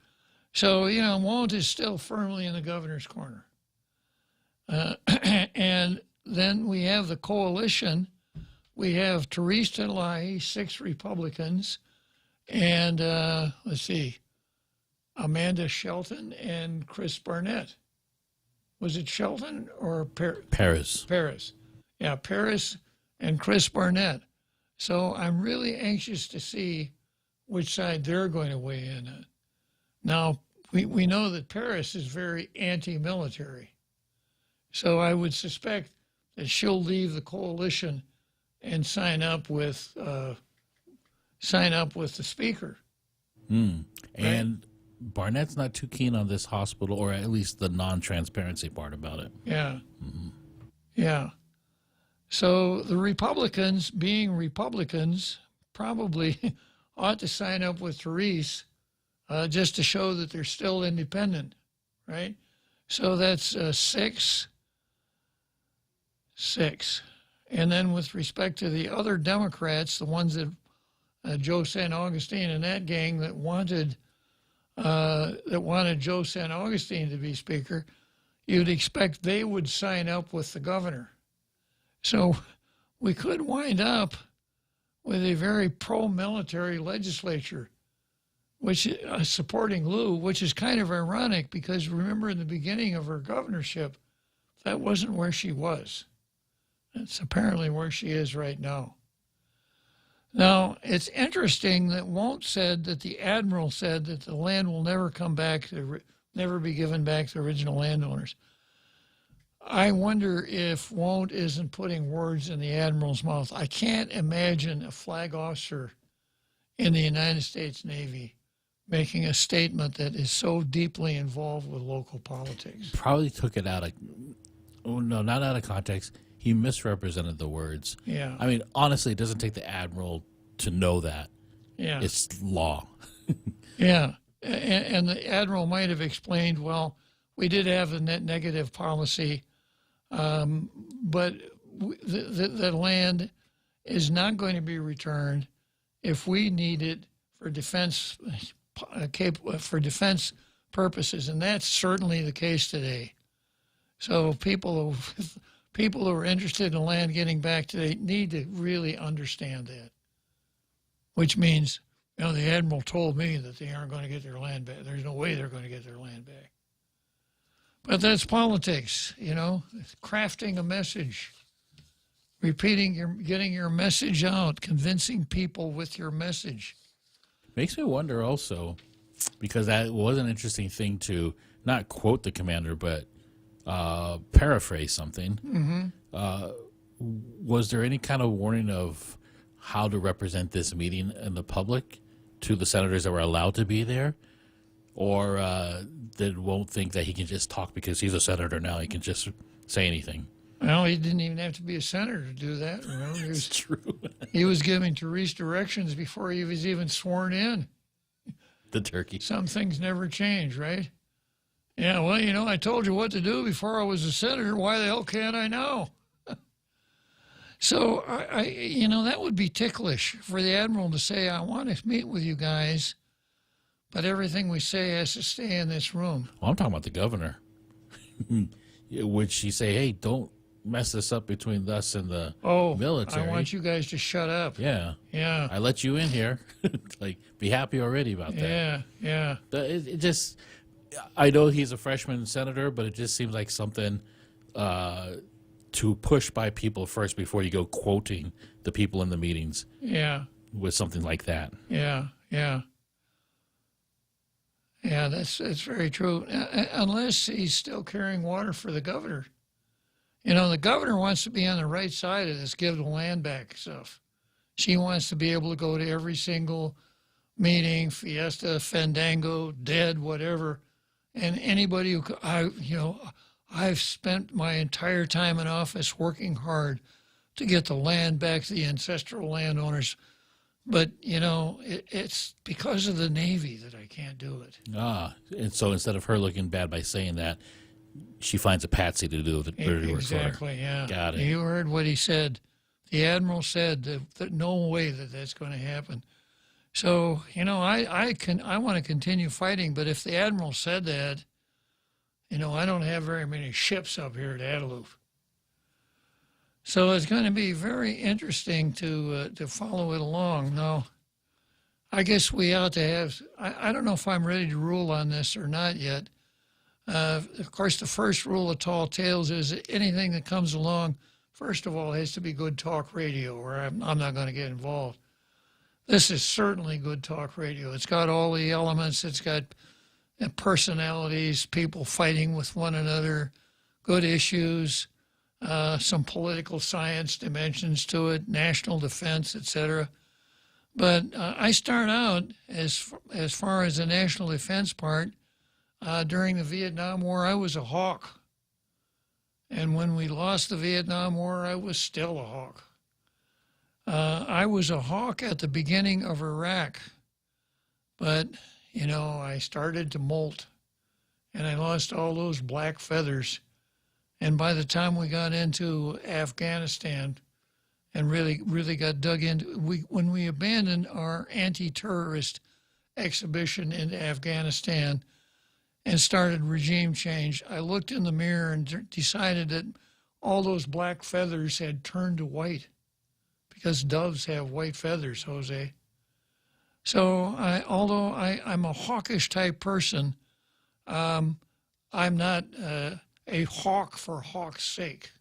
So, Walt is still firmly in the governor's corner. And then we have the coalition. We have Therese Terlahi, 6 Republicans, and Amanda Shelton and Chris Barnett. Was it Shelton or Paris? Paris. Yeah, Paris and Chris Barnett. So I'm really anxious to see which side they're going to weigh in on. Now, we know that Paris is very anti-military. So I would suspect that she'll leave the coalition and sign up with the speaker. And Barnett's not too keen on this hospital, or at least the non-transparency part about it. Yeah. Yeah. So the Republicans, being Republicans, probably ought to sign up with Therese just to show that they're still independent, right? So that's 6. And then with respect to the other Democrats, the ones that Joe San Augustine and that gang that wanted Joe San Augustine to be speaker, you'd expect they would sign up with the governor. So we could wind up with a very pro-military legislature, which supporting Lou, which is kind of ironic because remember in the beginning of her governorship, that wasn't where she was. That's apparently where she is right now. Now, it's interesting that the admiral said that the land will never come back, never be given back to original landowners. I wonder if Won't isn't putting words in the admiral's mouth. I can't imagine a flag officer in the United States Navy making a statement that is so deeply involved with local politics. Probably took it out of, not out of context. He misrepresented the words. Yeah. I mean, honestly, it doesn't take the admiral to know that. Yeah. It's law. Yeah. And the admiral might have explained, well, we did have a net negative policy, but the land is not going to be returned if we need it for defense purposes, and that's certainly the case today. So people who are interested in land getting back today need to really understand that, which means, you know, the admiral told me that they aren't going to get their land back. There's no way they're going to get their land back. But that's politics, you know, crafting a message, getting your message out, convincing people with your message. Makes me wonder also, because that was an interesting thing to not quote the commander, but paraphrase something. Mm-hmm. Was there any kind of warning of how to represent this meeting in the public to the senators that were allowed to be there? Or that won't think that he can just talk because he's a senator now, he can just say anything? Well, he didn't even have to be a senator to do that. Remember, That's true. He was giving Therese directions before he was even sworn in. The turkey. Some things never change, right? Yeah, well, you know, I told you what to do before I was a senator. Why the hell can't I now? So, you know, that would be ticklish for the admiral to say, I want to meet with you guys, but everything we say has to stay in this room. Well, I'm talking about the governor. Would she say, hey, don't mess this up between us and the military? I want you guys to shut up. Yeah. Yeah. I let you in here. Like, be happy already about that. Yeah, yeah. It just, I know he's a freshman senator, but it just seems like something to push by people first before you go quoting the people in the meetings. Yeah. With something like that. Yeah, yeah. Yeah, that's very true. Unless he's still carrying water for the governor. You know, the governor wants to be on the right side of this give the land back stuff. She wants to be able to go to every single meeting, fiesta, fandango, dead, whatever. And anybody who, I've spent my entire time in office working hard to get the land back to the ancestral landowners. But, you know, it's because of the Navy that I can't do it. And so instead of her looking bad by saying that, she finds a patsy to do the dirty work for her. Exactly, yeah. Got it. You heard what he said. The admiral said that no way that that's going to happen. So, you know, I want to continue fighting, but if the admiral said that, you know, I don't have very many ships up here at Adeloof. So it's going to be very interesting to follow it along. Now, I guess we ought to have, I don't know if I'm ready to rule on this or not yet. Of course, the first rule of Tall Tales is that anything that comes along, first of all, has to be good talk radio, or I'm not going to get involved. This is certainly good talk radio. It's got all the elements. It's got personalities, people fighting with one another, good issues, some political science dimensions to it, national defense, etc. But I start out, as far as the national defense part, during the Vietnam War, I was a hawk. And when we lost the Vietnam War, I was still a hawk. I was a hawk at the beginning of Iraq. But, you know, I started to molt, and I lost all those black feathers. And by the time we got into Afghanistan and really got dug into, when we abandoned our anti-terrorist exhibition into Afghanistan and started regime change, I looked in the mirror and decided that all those black feathers had turned to white, because doves have white feathers, Jose. So although I'm a hawkish type person, I'm not a hawk for hawk's sake.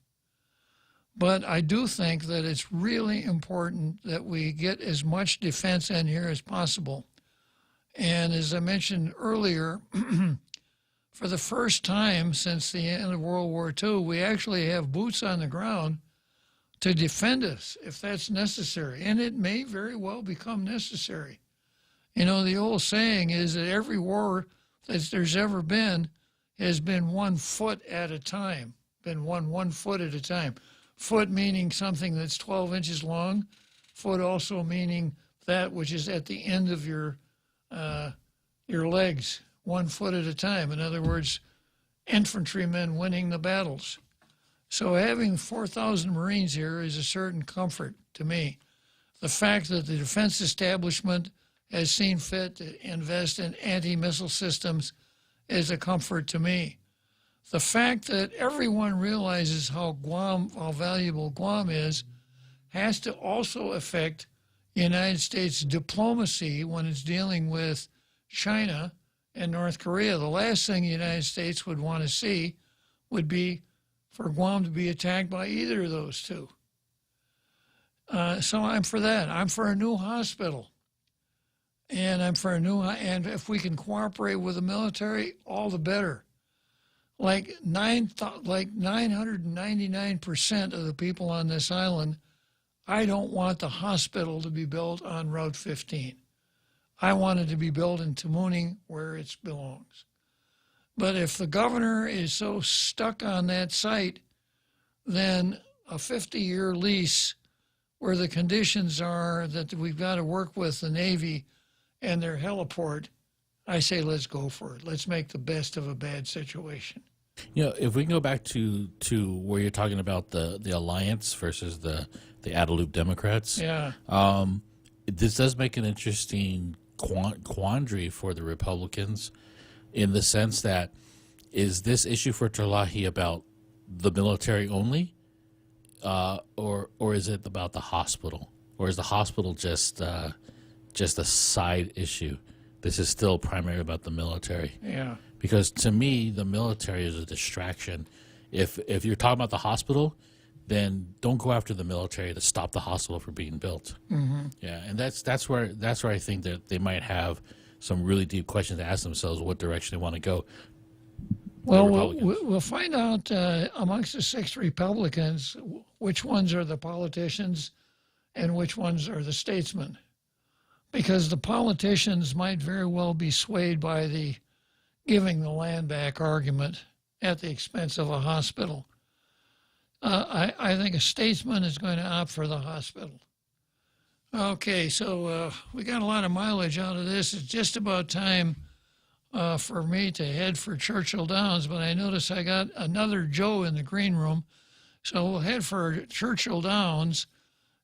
But I do think that it's really important that we get as much defense in here as possible. And as I mentioned earlier, for the first time since the end of World War II, we actually have boots on the ground to defend us if that's necessary. And it may very well become necessary. You know, the old saying is that every war that there's ever been has been 1 foot at a time, been won 1 foot at a time. Foot meaning something that's 12 inches long, foot also meaning that which is at the end of your legs, 1 foot at a time. In other words, infantrymen winning the battles. So having 4,000 Marines here is a certain comfort to me. The fact that the defense establishment has seen fit to invest in anti-missile systems is a comfort to me. The fact that everyone realizes how valuable Guam is, has to also affect the United States diplomacy when it's dealing with China and North Korea. The last thing the United States would want to see would be for Guam to be attacked by either of those two. So I'm for that. I'm for a new hospital. And I'm for and if we can cooperate with the military, all the better. Like 999% of the people on this island, I don't want the hospital to be built on Route 15. I want it to be built in Tamuning where it belongs. But if the governor is so stuck on that site, then a 50-year lease where the conditions are that we've got to work with the Navy and their heliport, I say let's go for it. Let's make the best of a bad situation. You know, if we can go back to where you're talking about the alliance versus the Adelup Democrats, yeah, this does make an interesting quandary for the Republicans, in the sense that, is this issue for Terlahi about the military only, or is it about the hospital, or is the hospital just a side issue? This is still primarily about the military. Yeah. Because to me, the military is a distraction. If you're talking about the hospital, then don't go after the military to stop the hospital from being built. Mm-hmm. Yeah, and that's where I think that they might have some really deep questions to ask themselves what direction they want to go. Well, we'll find out amongst the 6 Republicans which ones are the politicians and which ones are the statesmen. Because the politicians might very well be swayed by the giving the land back argument at the expense of a hospital. I think a statesman is going to opt for the hospital. Okay, so we got a lot of mileage out of this. It's just about time for me to head for Churchill Downs, but I notice I got another Joe in the green room. So we'll head for Churchill Downs,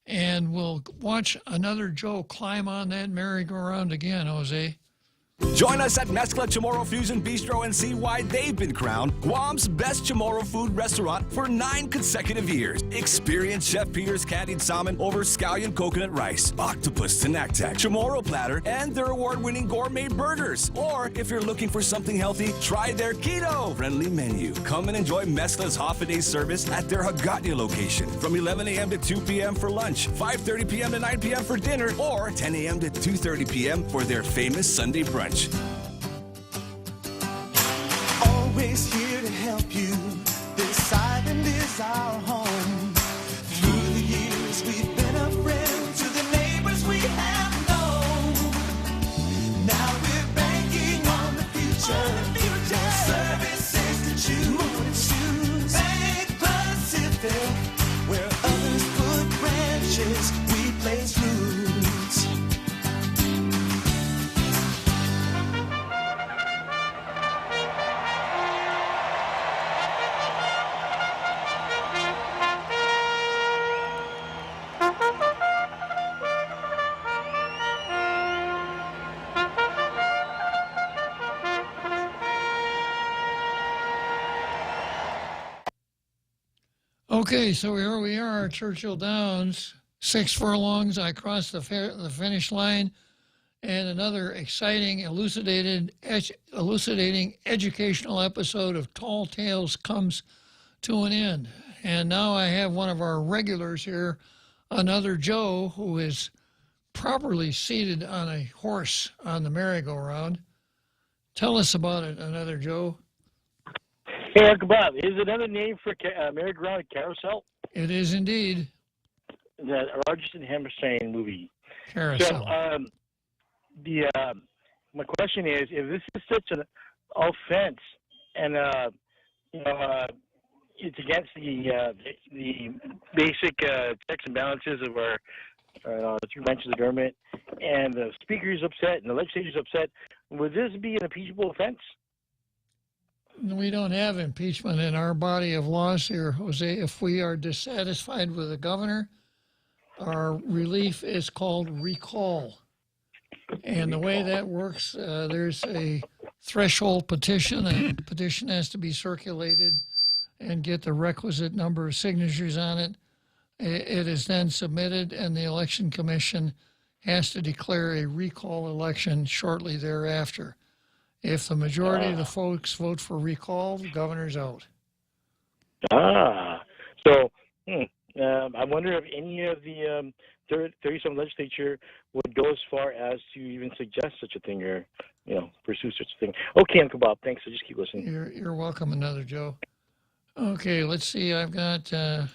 and we'll watch another Joe climb on that merry-go-round again, Jose. Join us at Mezcla Chamorro Fusion Bistro and see why they've been crowned Guam's best Chamorro food restaurant for 9 consecutive years. Experience Chef Peter's candied salmon over scallion coconut rice, octopus tinactac, Chamorro platter, and their award-winning gourmet burgers. Or if you're looking for something healthy, try their keto-friendly menu. Come and enjoy Mezcla's half-a-day service at their Hagåtña location from 11 a.m. to 2 p.m. for lunch, 5:30 p.m. to 9 p.m. for dinner, or 10 a.m. to 2:30 p.m. for their famous Sunday brunch. Always here to help you. This island is our home. Through the years, we've been a friend to the neighbors we have known. Now we're banking on the future. Services to choose. Bank Pacific, where others put branches, we place roots. Okay, so here we are, Churchill Downs, 6 furlongs. I crossed the finish line, and another exciting, elucidating educational episode of Tall Tales comes to an end. And now I have one of our regulars here, another Joe, who is properly seated on a horse on the merry-go-round. Tell us about it, another Joe. Hey, Uncle Bob, is another name for merry-go-round carousel? It is indeed. The Rogerson Hammerstein movie. Carousel. So, my question is, if this is such an offense, and it's against the basic checks and balances of our through branches of the government, and the speaker is upset and the legislature is upset, would this be an impeachable offense? We don't have impeachment in our body of laws here, Jose. If we are dissatisfied with the governor, our relief is called recall. And the way that works, there's a threshold petition, and the petition has to be circulated and get the requisite number of signatures on it. It is then submitted, and the Election Commission has to declare a recall election shortly thereafter. If the majority of the folks vote for recall, the governor's out. So I wonder if any of the 30-some legislature would go as far as to even suggest such a thing or, pursue such a thing. Okay, Uncle Bob, thanks. I just keep listening. You're welcome, another Joe. Okay, let's see. I've got... have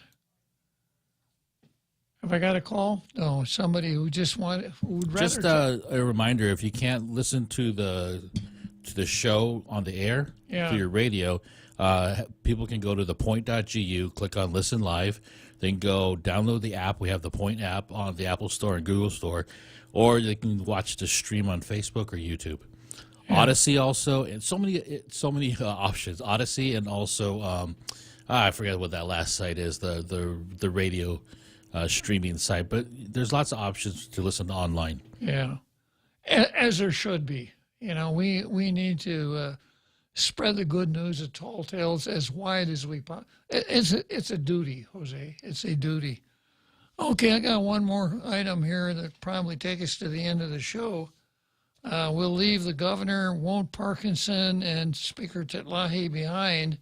I got a call? No, somebody who just would rather... Just a reminder, if you can't listen to the show on the air through your radio, people can go to thepoint.gu, click on Listen Live, then go download the app. We have the Point app on the Apple Store and Google Store, or they can watch the stream on Facebook or YouTube. Yeah. Odyssey also, and so many options. Odyssey, and also I forget what that last site is, the radio streaming site, but there's lots of options to listen to online. Yeah, as there should be. We need to spread the good news of Tall Tales as wide as we possibly. It's a duty, Jose. It's a duty. Okay, I got one more item here that probably take us to the end of the show. We'll leave the governor, Won't Parkinson, and Speaker Titlahi behind,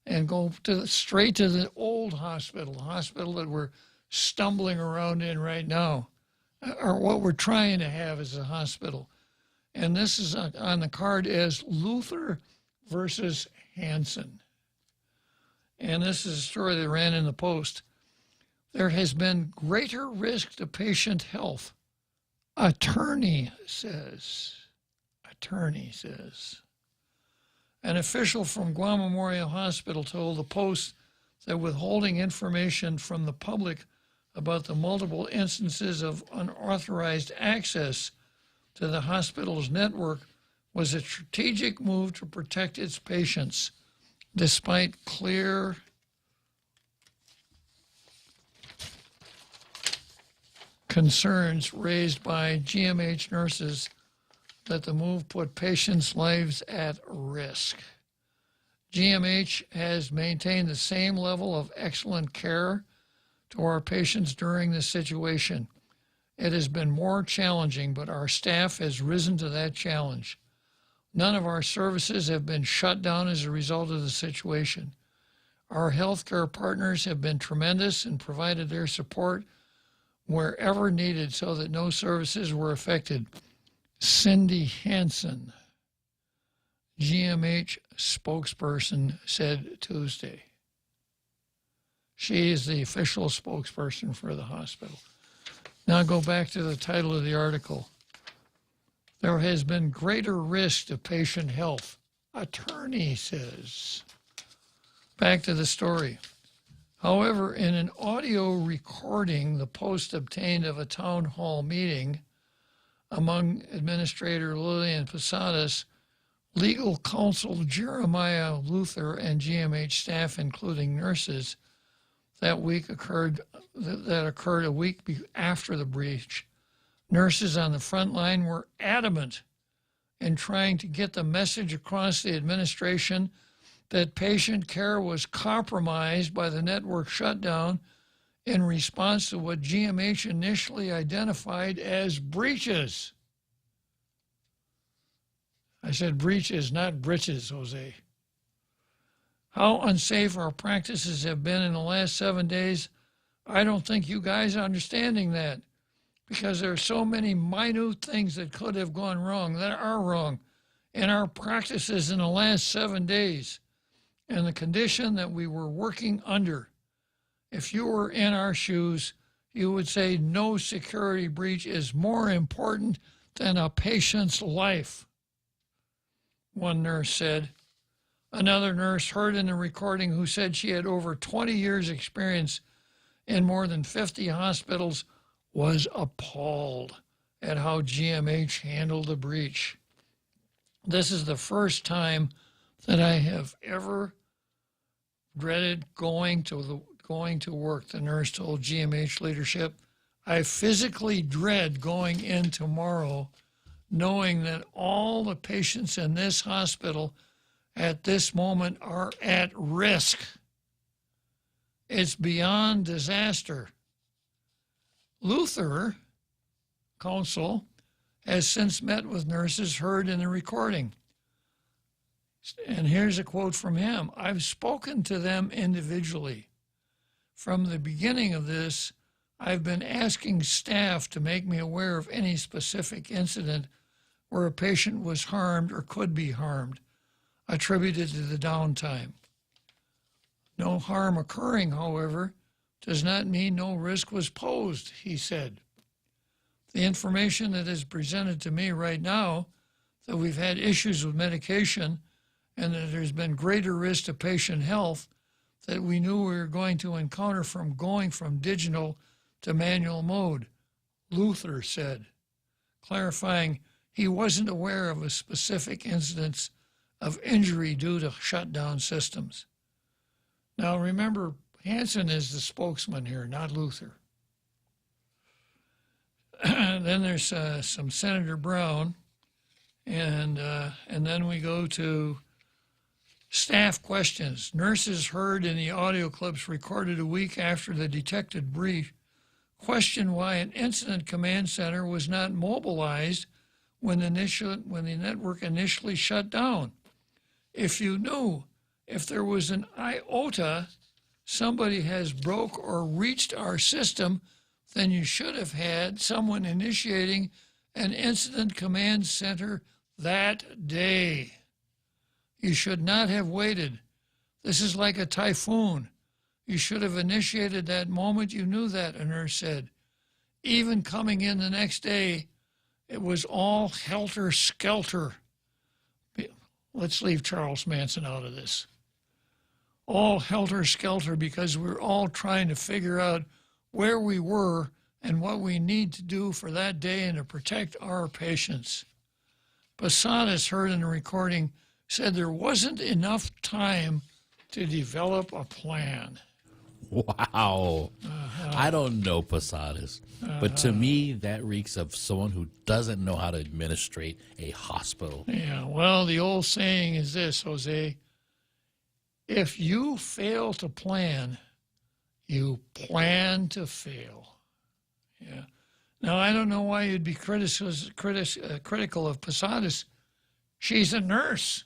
and go straight to the old hospital that we're stumbling around in right now, or what we're trying to have as a hospital. And this is on the card as Luther versus Hansen. And this is a story that ran in the Post. There has been greater risk to patient health, attorney says. An official from Guam Memorial Hospital told the Post that withholding information from the public about the multiple instances of unauthorized access to the hospital's network was a strategic move to protect its patients, despite clear concerns raised by GMH nurses that the move put patients' lives at risk. GMH has maintained the same level of excellent care to our patients during this situation. It has been more challenging, but our staff has risen to that challenge. None of our services have been shut down as a result of the situation. Our healthcare partners have been tremendous and provided their support wherever needed so that no services were affected. Cindy Hansen, GMH spokesperson, said Tuesday. She is the official spokesperson for the hospital. Now go back to the title of the article. There has been greater risk to patient health, attorney says. Back to the story. However, in an audio recording the Post obtained of a town hall meeting among Administrator Lillian Posadas, legal counsel Jeremiah Luther, and GMH staff, including nurses, that occurred a week after the breach. Nurses on the front line were adamant in trying to get the message across the administration that patient care was compromised by the network shutdown in response to what GMH initially identified as breaches. I said breaches, not britches, Jose. How unsafe our practices have been in the last 7 days, I don't think you guys are understanding that, because there are so many minute things that could have gone wrong, that are wrong, in our practices in the last 7 days, and the condition that we were working under. If you were in our shoes, you would say no security breach is more important than a patient's life, one nurse said. Another nurse heard in the recording who said she had over 20 years experience in more than 50 hospitals was appalled at how GMH handled the breach. This is the first time that I have ever dreaded going to work, the nurse told GMH leadership. I physically dread going in tomorrow knowing that all the patients in this hospital at this moment are at risk. It's beyond disaster. Luther Council has since met with nurses heard in the recording. And here's a quote from him. I've spoken to them individually. From the beginning of this, I've been asking staff to make me aware of any specific incident where a patient was harmed or could be harmed, attributed to the downtime. No harm occurring, however, does not mean no risk was posed, he said. The information that is presented to me right now, that we've had issues with medication and that there's been greater risk to patient health that we knew we were going to encounter from going from digital to manual mode, Luther said, clarifying he wasn't aware of a specific incidence of injury due to shutdown systems. Now remember, Hansen is the spokesman here, not Luther. Then there's some Senator Brown, and then we go to staff questions. Nurses heard in the audio clips recorded a week after the detected breach question why an incident command center was not mobilized when the network initially shut down. If you knew, if there was an iota somebody has broke or reached our system, then you should have had someone initiating an incident command center that day. You should not have waited. This is like a typhoon. You should have initiated that moment you knew that, a nurse said. Even coming in the next day, it was all helter-skelter. Let's leave Charles Manson out of this. All helter-skelter because we're all trying to figure out where we were and what we need to do for that day and to protect our patients. Posadas, heard in the recording, said there wasn't enough time to develop a plan. Wow. I don't know Posadas, but to me, that reeks of someone who doesn't know how to administrate a hospital. Yeah, well, the old saying is this, Jose. If you fail to plan, you plan to fail. Yeah. Now, I don't know why you'd be critical of Posadas. She's a nurse,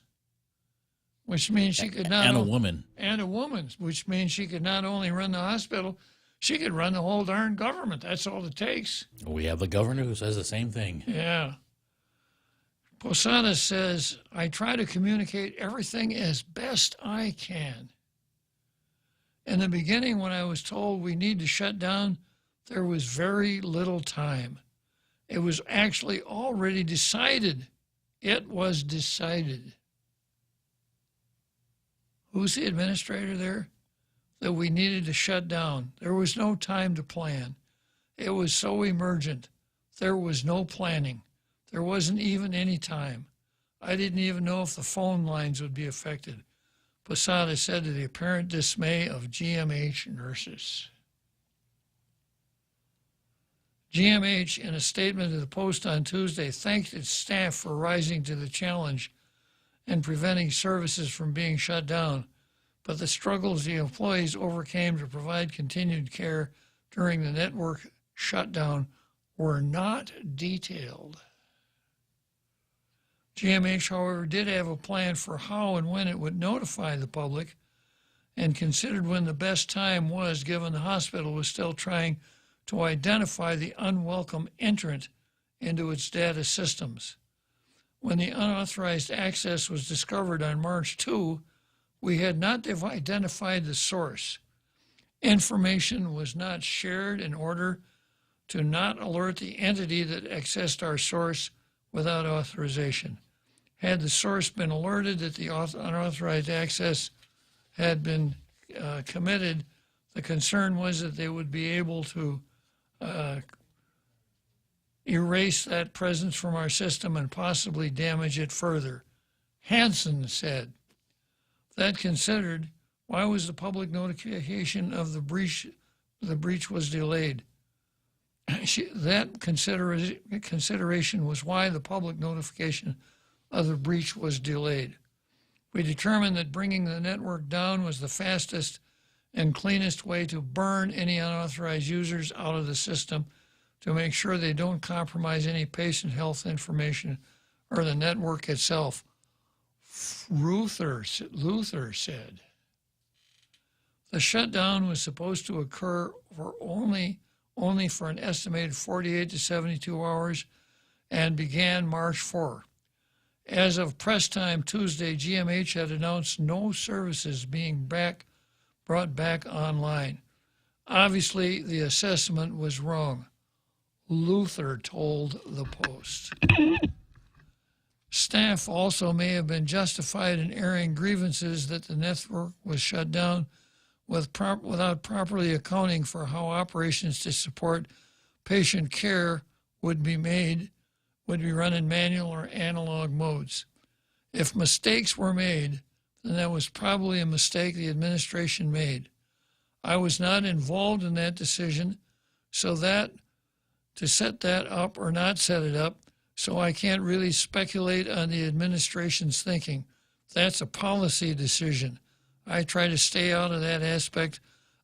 which means she could not... And a woman. And a woman, which means she could not only run the hospital, she could run the whole darn government. That's all it takes. We have the governor who says the same thing. Yeah. Posadas says, I try to communicate everything as best I can. In the beginning, when I was told we need to shut down, there was very little time. It was actually already decided. It was decided. Who's the administrator there? That we needed to shut down. There was no time to plan. It was so emergent. There was no planning. There wasn't even any time. I didn't even know if the phone lines would be affected. Posada said to the apparent dismay of GMH nurses. GMH, in a statement to the Post on Tuesday, thanked its staff for rising to the challenge and preventing services from being shut down, but the struggles the employees overcame to provide continued care during the network shutdown were not detailed. GMH, however, did have a plan for how and when it would notify the public and considered when the best time was, given the hospital was still trying to identify the unwelcome entrant into its data systems. When the unauthorized access was discovered on March 2, we had not identified the source. Information was not shared in order to not alert the entity that accessed our source without authorization. Had the source been alerted that the unauthorized access had been committed, the concern was that they would be able to erase that presence from our system and possibly damage it further. Hansen said. That considered, why was the public notification of the breach was delayed? That consideration was why the public notification of the breach was delayed. We determined that bringing the network down was the fastest and cleanest way to burn any unauthorized users out of the system to make sure they don't compromise any patient health information or the network itself. Luther said. The shutdown was supposed to occur for only for an estimated 48 to 72 hours and began March 4. As of press time Tuesday, GMH had announced no services being brought back online. Obviously, the assessment was wrong, Luther told the Post. Staff also may have been justified in airing grievances that the network was shut down without properly accounting for how operations to support patient care would be run in manual or analog modes. If mistakes were made, then that was probably a mistake the administration made. I was not involved in that decision, so that to set that up or not set it up, so I can't really speculate on the administration's thinking. That's a policy decision. I try to stay out of that aspect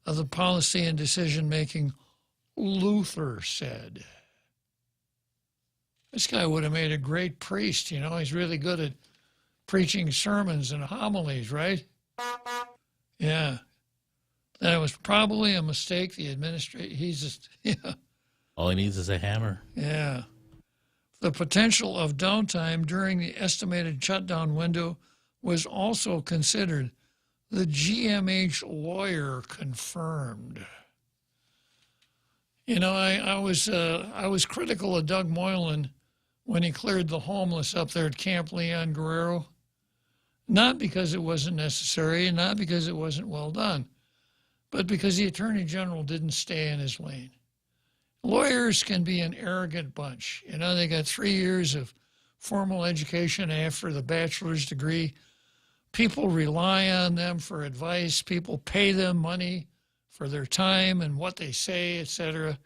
of the policy and decision-making, Luther said. This guy would have made a great priest, you know. He's really good at preaching sermons and homilies, right? Yeah. That was probably a mistake the administration, he's just, yeah. All he needs is a hammer. Yeah. The potential of downtime during the estimated shutdown window was also considered. The GMH lawyer confirmed. You know, I was critical of Doug Moylan when he cleared the homeless up there at Camp Leon Guerrero, not because it wasn't necessary and not because it wasn't well done, but because the Attorney General didn't stay in his lane. Lawyers can be an arrogant bunch. You know, they got 3 years of formal education after the bachelor's degree. People rely on them for advice. People pay them money for their time and what they say, etc.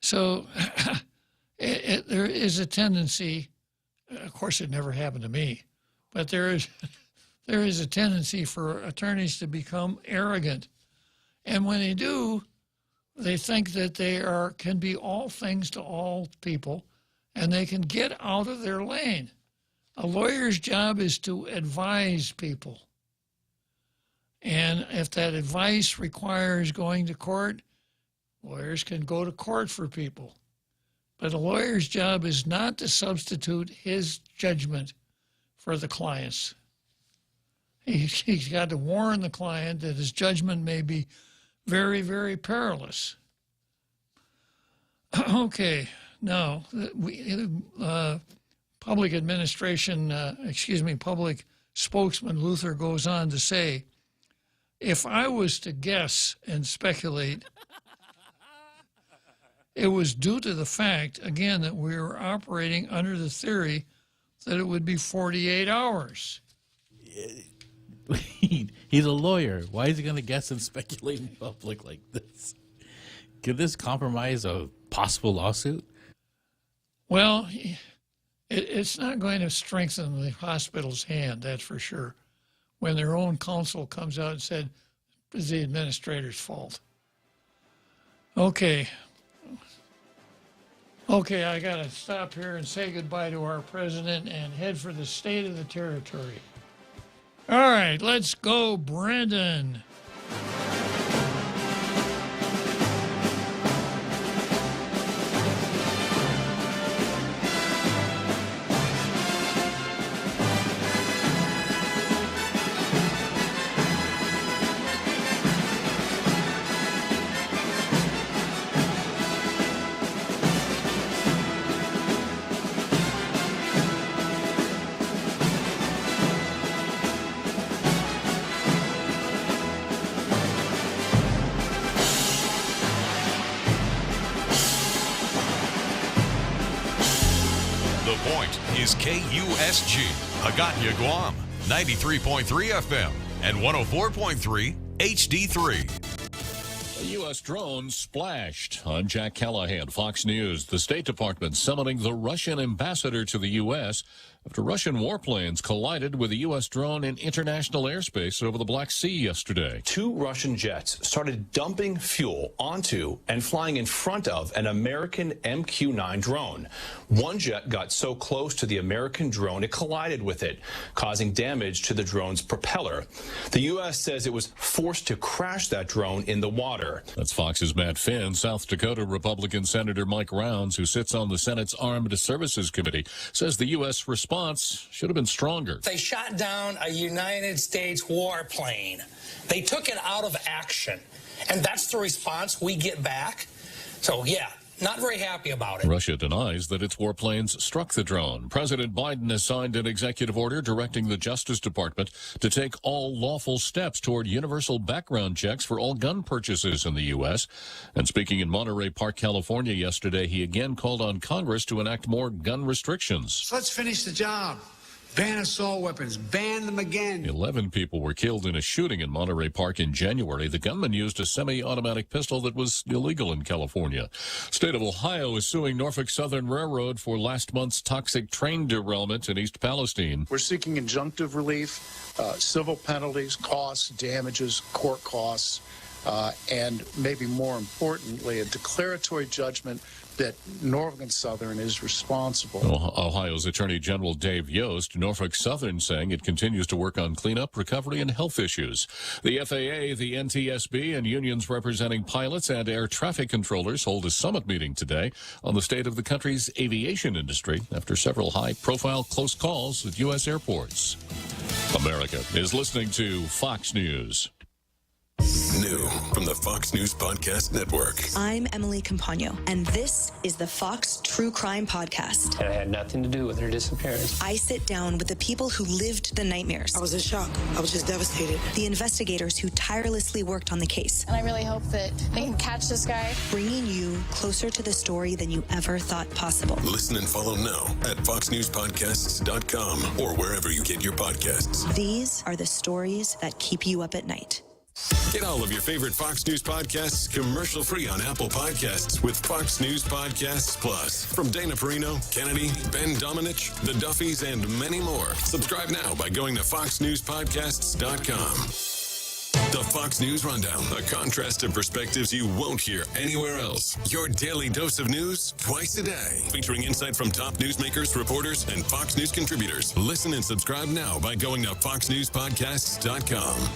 So there is a tendency, of course it never happened to me, but there is a tendency for attorneys to become arrogant. And when they do, they think that they can be all things to all people and they can get out of their lane. A lawyer's job is to advise people. And if that advice requires going to court, lawyers can go to court for people. But a lawyer's job is not to substitute his judgment for the client's. He's got to warn the client that his judgment may be very, very perilous. Okay, now, public spokesman Luther goes on to say, if I was to guess and speculate, it was due to the fact, again, that we were operating under the theory that it would be 48 hours. He's a lawyer. Why is he going to guess and speculate in public like this? Could this compromise a possible lawsuit? Well, it's not going to strengthen the hospital's hand, that's for sure, when their own counsel comes out and said it's the administrator's fault. Okay, I got to stop here and say goodbye to our president and head for the state of the territory. All right, let's go, Brendan. Point is KUSG, Hagåtña, Guam, 93.3 FM and 104.3 HD3. A U.S. drone splashed. I'm Jack Callahan, Fox News. The State Department summoning the Russian ambassador to the U.S. after Russian warplanes collided with a U.S. drone in international airspace over the Black Sea yesterday. 2 Russian jets started dumping fuel onto and flying in front of an American MQ-9 drone. One jet got so close to the American drone it collided with it, causing damage to the drone's propeller. The U.S. says it was forced to crash that drone in the water. That's Fox's Matt Finn. South Dakota Republican Senator Mike Rounds, who sits on the Senate's Armed Services Committee, says the U.S. response should have been stronger. They shot down a United States warplane. They took it out of action. And that's the response we get back. So, yeah, not very happy about it. Russia denies that its warplanes struck the drone. President Biden has signed an executive order directing the Justice Department to take all lawful steps toward universal background checks for all gun purchases in the U.S. And speaking in Monterey Park, California yesterday, he again called on Congress to enact more gun restrictions. So let's finish the job. Ban assault weapons. Ban them again. 11 people were killed in a shooting in Monterey Park in January. The gunman used a semi-automatic pistol that was illegal in California. State of Ohio is suing Norfolk Southern Railroad for last month's toxic train derailment in East Palestine. We're seeking injunctive relief, civil penalties, costs, damages, court costs, and maybe more importantly, a declaratory judgment that Norfolk Southern is responsible. Ohio's Attorney General Dave Yost, Norfolk Southern saying it continues to work on cleanup, recovery, and health issues. The FAA, the NTSB, and unions representing pilots and air traffic controllers hold a summit meeting today on the state of the country's aviation industry after several high-profile close calls at U.S. airports. America is listening to Fox News. New from the Fox News Podcast Network. I'm Emily Campagno, and this is the Fox True Crime Podcast. And I had nothing to do with her disappearance. I sit down with the people who lived the nightmares. I was in shock. I was just devastated. The investigators who tirelessly worked on the case. And I really hope that they can catch this guy. Bringing you closer to the story than you ever thought possible. Listen and follow now at foxnewspodcasts.com or wherever you get your podcasts. These are the stories that keep you up at night. Get all of your favorite Fox News podcasts commercial-free on Apple Podcasts with Fox News Podcasts Plus. From Dana Perino, Kennedy, Ben Domenech, The Duffys, and many more. Subscribe now by going to foxnewspodcasts.com. The Fox News Rundown, a contrast of perspectives you won't hear anywhere else. Your daily dose of news twice a day, featuring insight from top newsmakers, reporters, and Fox News contributors. Listen and subscribe now by going to foxnewspodcasts.com.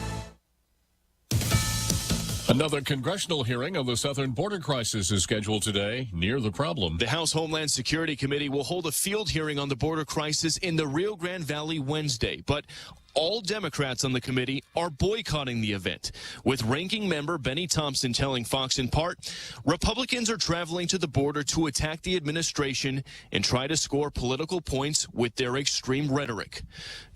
Another congressional hearing on the southern border crisis is scheduled today near the problem. The House Homeland Security Committee will hold a field hearing on the border crisis in the Rio Grande Valley Wednesday, but all Democrats on the committee are boycotting the event, with ranking member Benny Thompson telling Fox in part, Republicans are traveling to the border to attack the administration and try to score political points with their extreme rhetoric.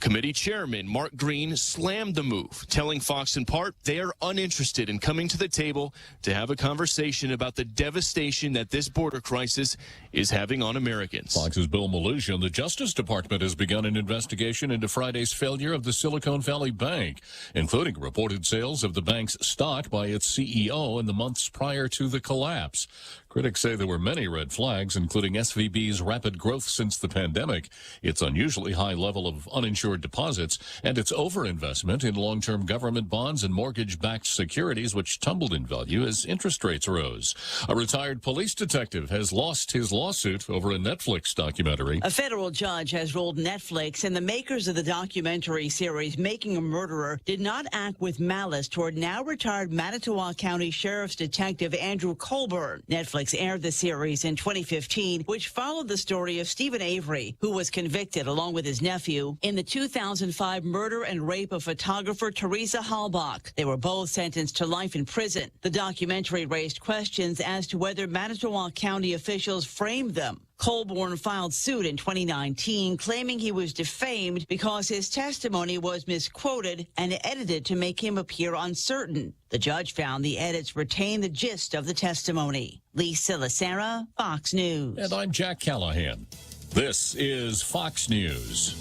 Committee Chairman Mark Green slammed the move, telling Fox in part they are uninterested in coming to the table to have a conversation about the devastation that this border crisis is having on Americans. Fox's Bill Malusian. The Justice Department has begun an investigation into Friday's failure of the Silicon Valley Bank, including reported sales of the bank's stock by its CEO in the months prior to the collapse. Critics say there were many red flags, including SVB's rapid growth since the pandemic, its unusually high level of uninsured deposits, and its overinvestment in long-term government bonds and mortgage-backed securities, which tumbled in value as interest rates rose. A retired police detective has lost his lawsuit over a Netflix documentary. A federal judge has ruled Netflix and the makers of the documentary series Making a Murderer did not act with malice toward now retired Manitowoc County Sheriff's Detective Andrew Colburn. Netflix aired the series in 2015, which followed the story of Stephen Avery, who was convicted along with his nephew in the 2005 murder and rape of photographer Teresa Halbach. They were both sentenced to life in prison. The documentary raised questions as to whether Manitowoc County officials framed them. Colburn filed suit in 2019, claiming he was defamed because his testimony was misquoted and edited to make him appear uncertain. The judge found the edits retain the gist of the testimony. Lisa Lacera, Fox News. And I'm Jack Callahan. This is Fox News.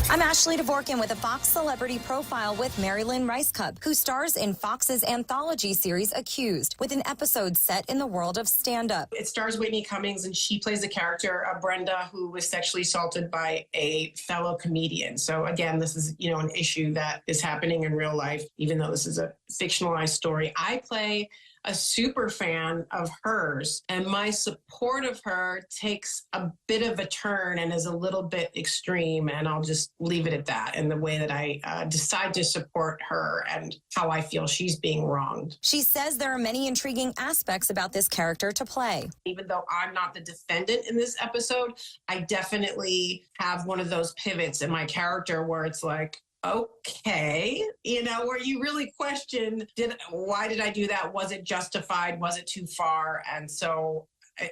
I'm Ashley Dvorkin with a Fox Celebrity Profile with Marilyn Ricecup, who stars in Fox's anthology series Accused, with an episode set in the world of stand-up. It stars Whitney Cummings, and she plays the character of Brenda, who was sexually assaulted by a fellow comedian. So again, this is, an issue that is happening in real life, even though this is a fictionalized story. I play a super fan of hers, and my support of her takes a bit of a turn and is a little bit extreme, and I'll just leave it at that in the way that I decide to support her and how I feel she's being wronged. She says there are many intriguing aspects about this character to play. Even though I'm not the defendant in this episode, I definitely have one of those pivots in my character where it's like, okay, where you really question, why did I do that? Was it justified? Was it too far? And so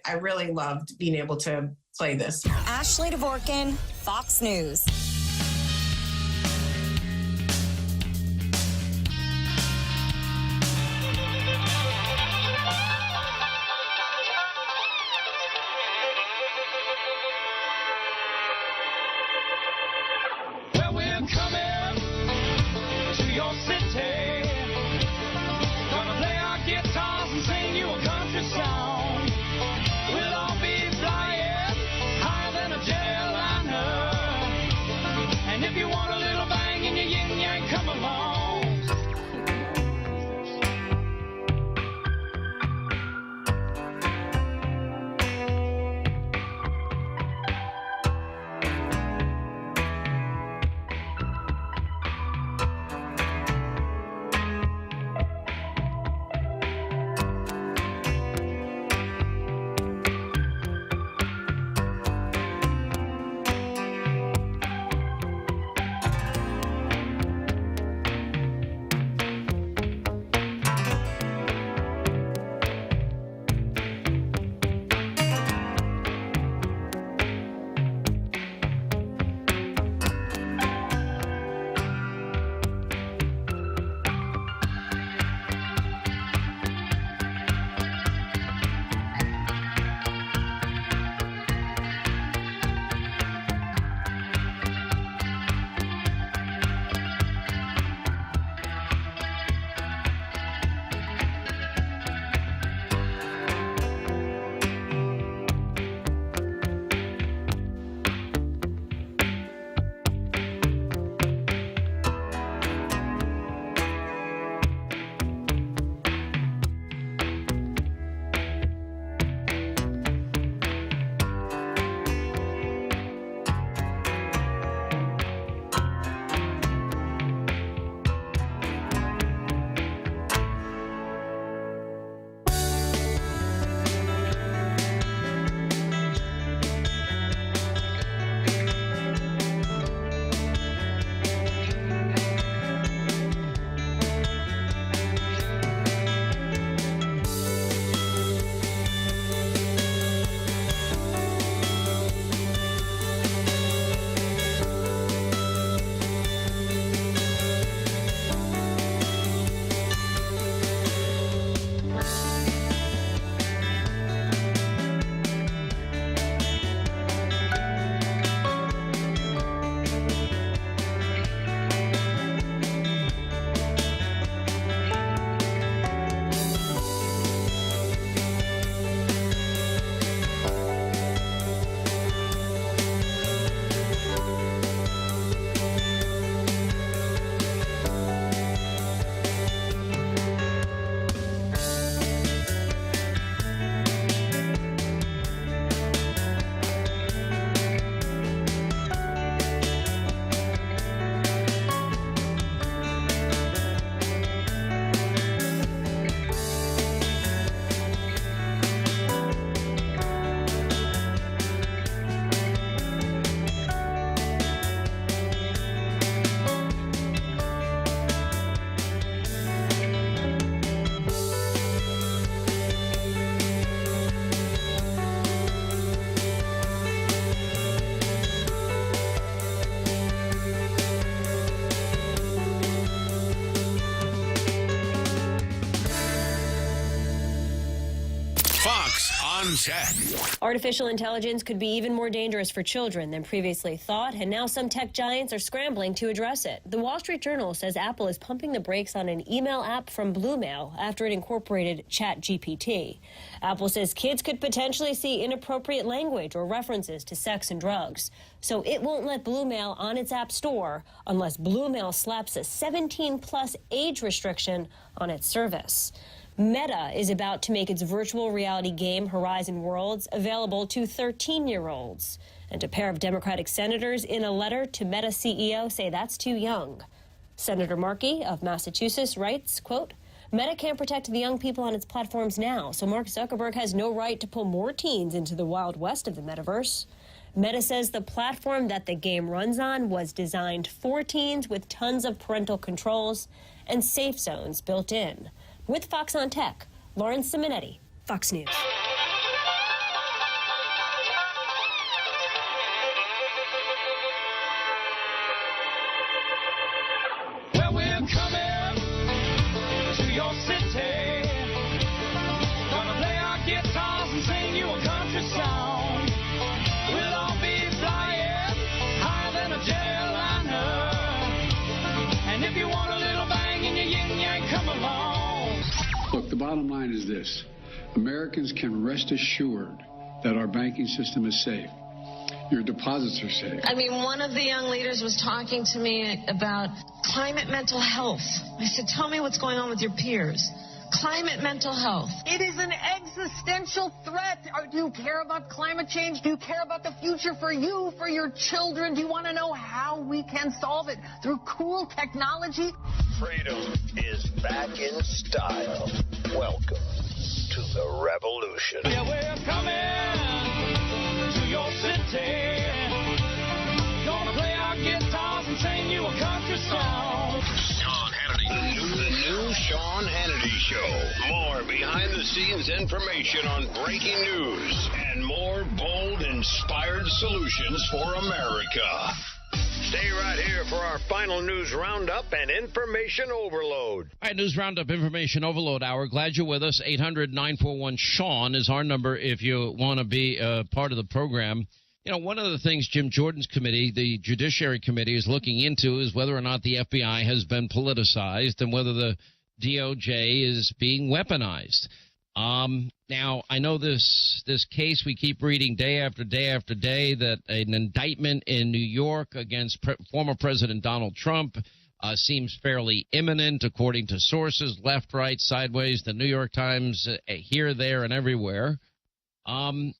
I really loved being able to play this. Ashley Dvorkin, Fox News. Well, we're coming to your city. Gonna play our guitars and sing you a country song. We'll all be flying higher than a jetliner. check. Artificial intelligence could be even more dangerous for children than previously thought, and now some tech giants are scrambling to address it. The Wall Street Journal says Apple is pumping the brakes on an email app from Bluemail after it incorporated ChatGPT. Apple says kids could potentially see inappropriate language or references to sex and drugs, so it won't let Bluemail on its app store unless Bluemail slaps a 17-plus age restriction on its service. Meta is about to make its virtual reality game Horizon Worlds available to 13-year-olds. And a pair of Democratic senators in a letter to Meta CEO say that's too young. Senator Markey of Massachusetts writes, quote, Meta can't protect the young people on its platforms now, so Mark Zuckerberg has no right to pull more teens into the Wild West of the metaverse. Meta says the platform that the game runs on was designed for teens with tons of parental controls and safe zones built in. With Fox on Tech, Lauren Simonetti, Fox News. Well, we're coming to your city. Gonna play our guitars and sing you a country song. We'll all be flying higher than a jetliner. And if you want a little bang in your yin-yang, come along. Look, the bottom line is this. Americans can rest assured that our banking system is safe. Your deposits are safe. I mean, one of the young leaders was talking to me about climate mental health. I said, tell me what's going on with your peers. Climate mental health. It is an existential threat. Do you care about climate change? Do you care about the future for you, for your children? Do you want to know how we can solve it? Through cool technology? Freedom is back in style. Welcome to the revolution. Yeah, we're coming to your city. Gonna play our guitars and sing you a country song. Sean Hannity. The new Sean Hannity Show. More behind-the-scenes information on breaking news and more bold, inspired solutions for America. Stay right here for our final news roundup and information overload. All right, news roundup, information overload hour. Glad you're with us. 800-941-SEAN is our number if you want to be part of the program. You know, one of the things Jim Jordan's committee, the Judiciary Committee, is looking into is whether or not the FBI has been politicized and whether the DOJ is being weaponized. Now, I know this case we keep reading day after day after day that an indictment in New York against former President Donald Trump seems fairly imminent, according to sources, left, right, sideways, the New York Times, here, there, and everywhere.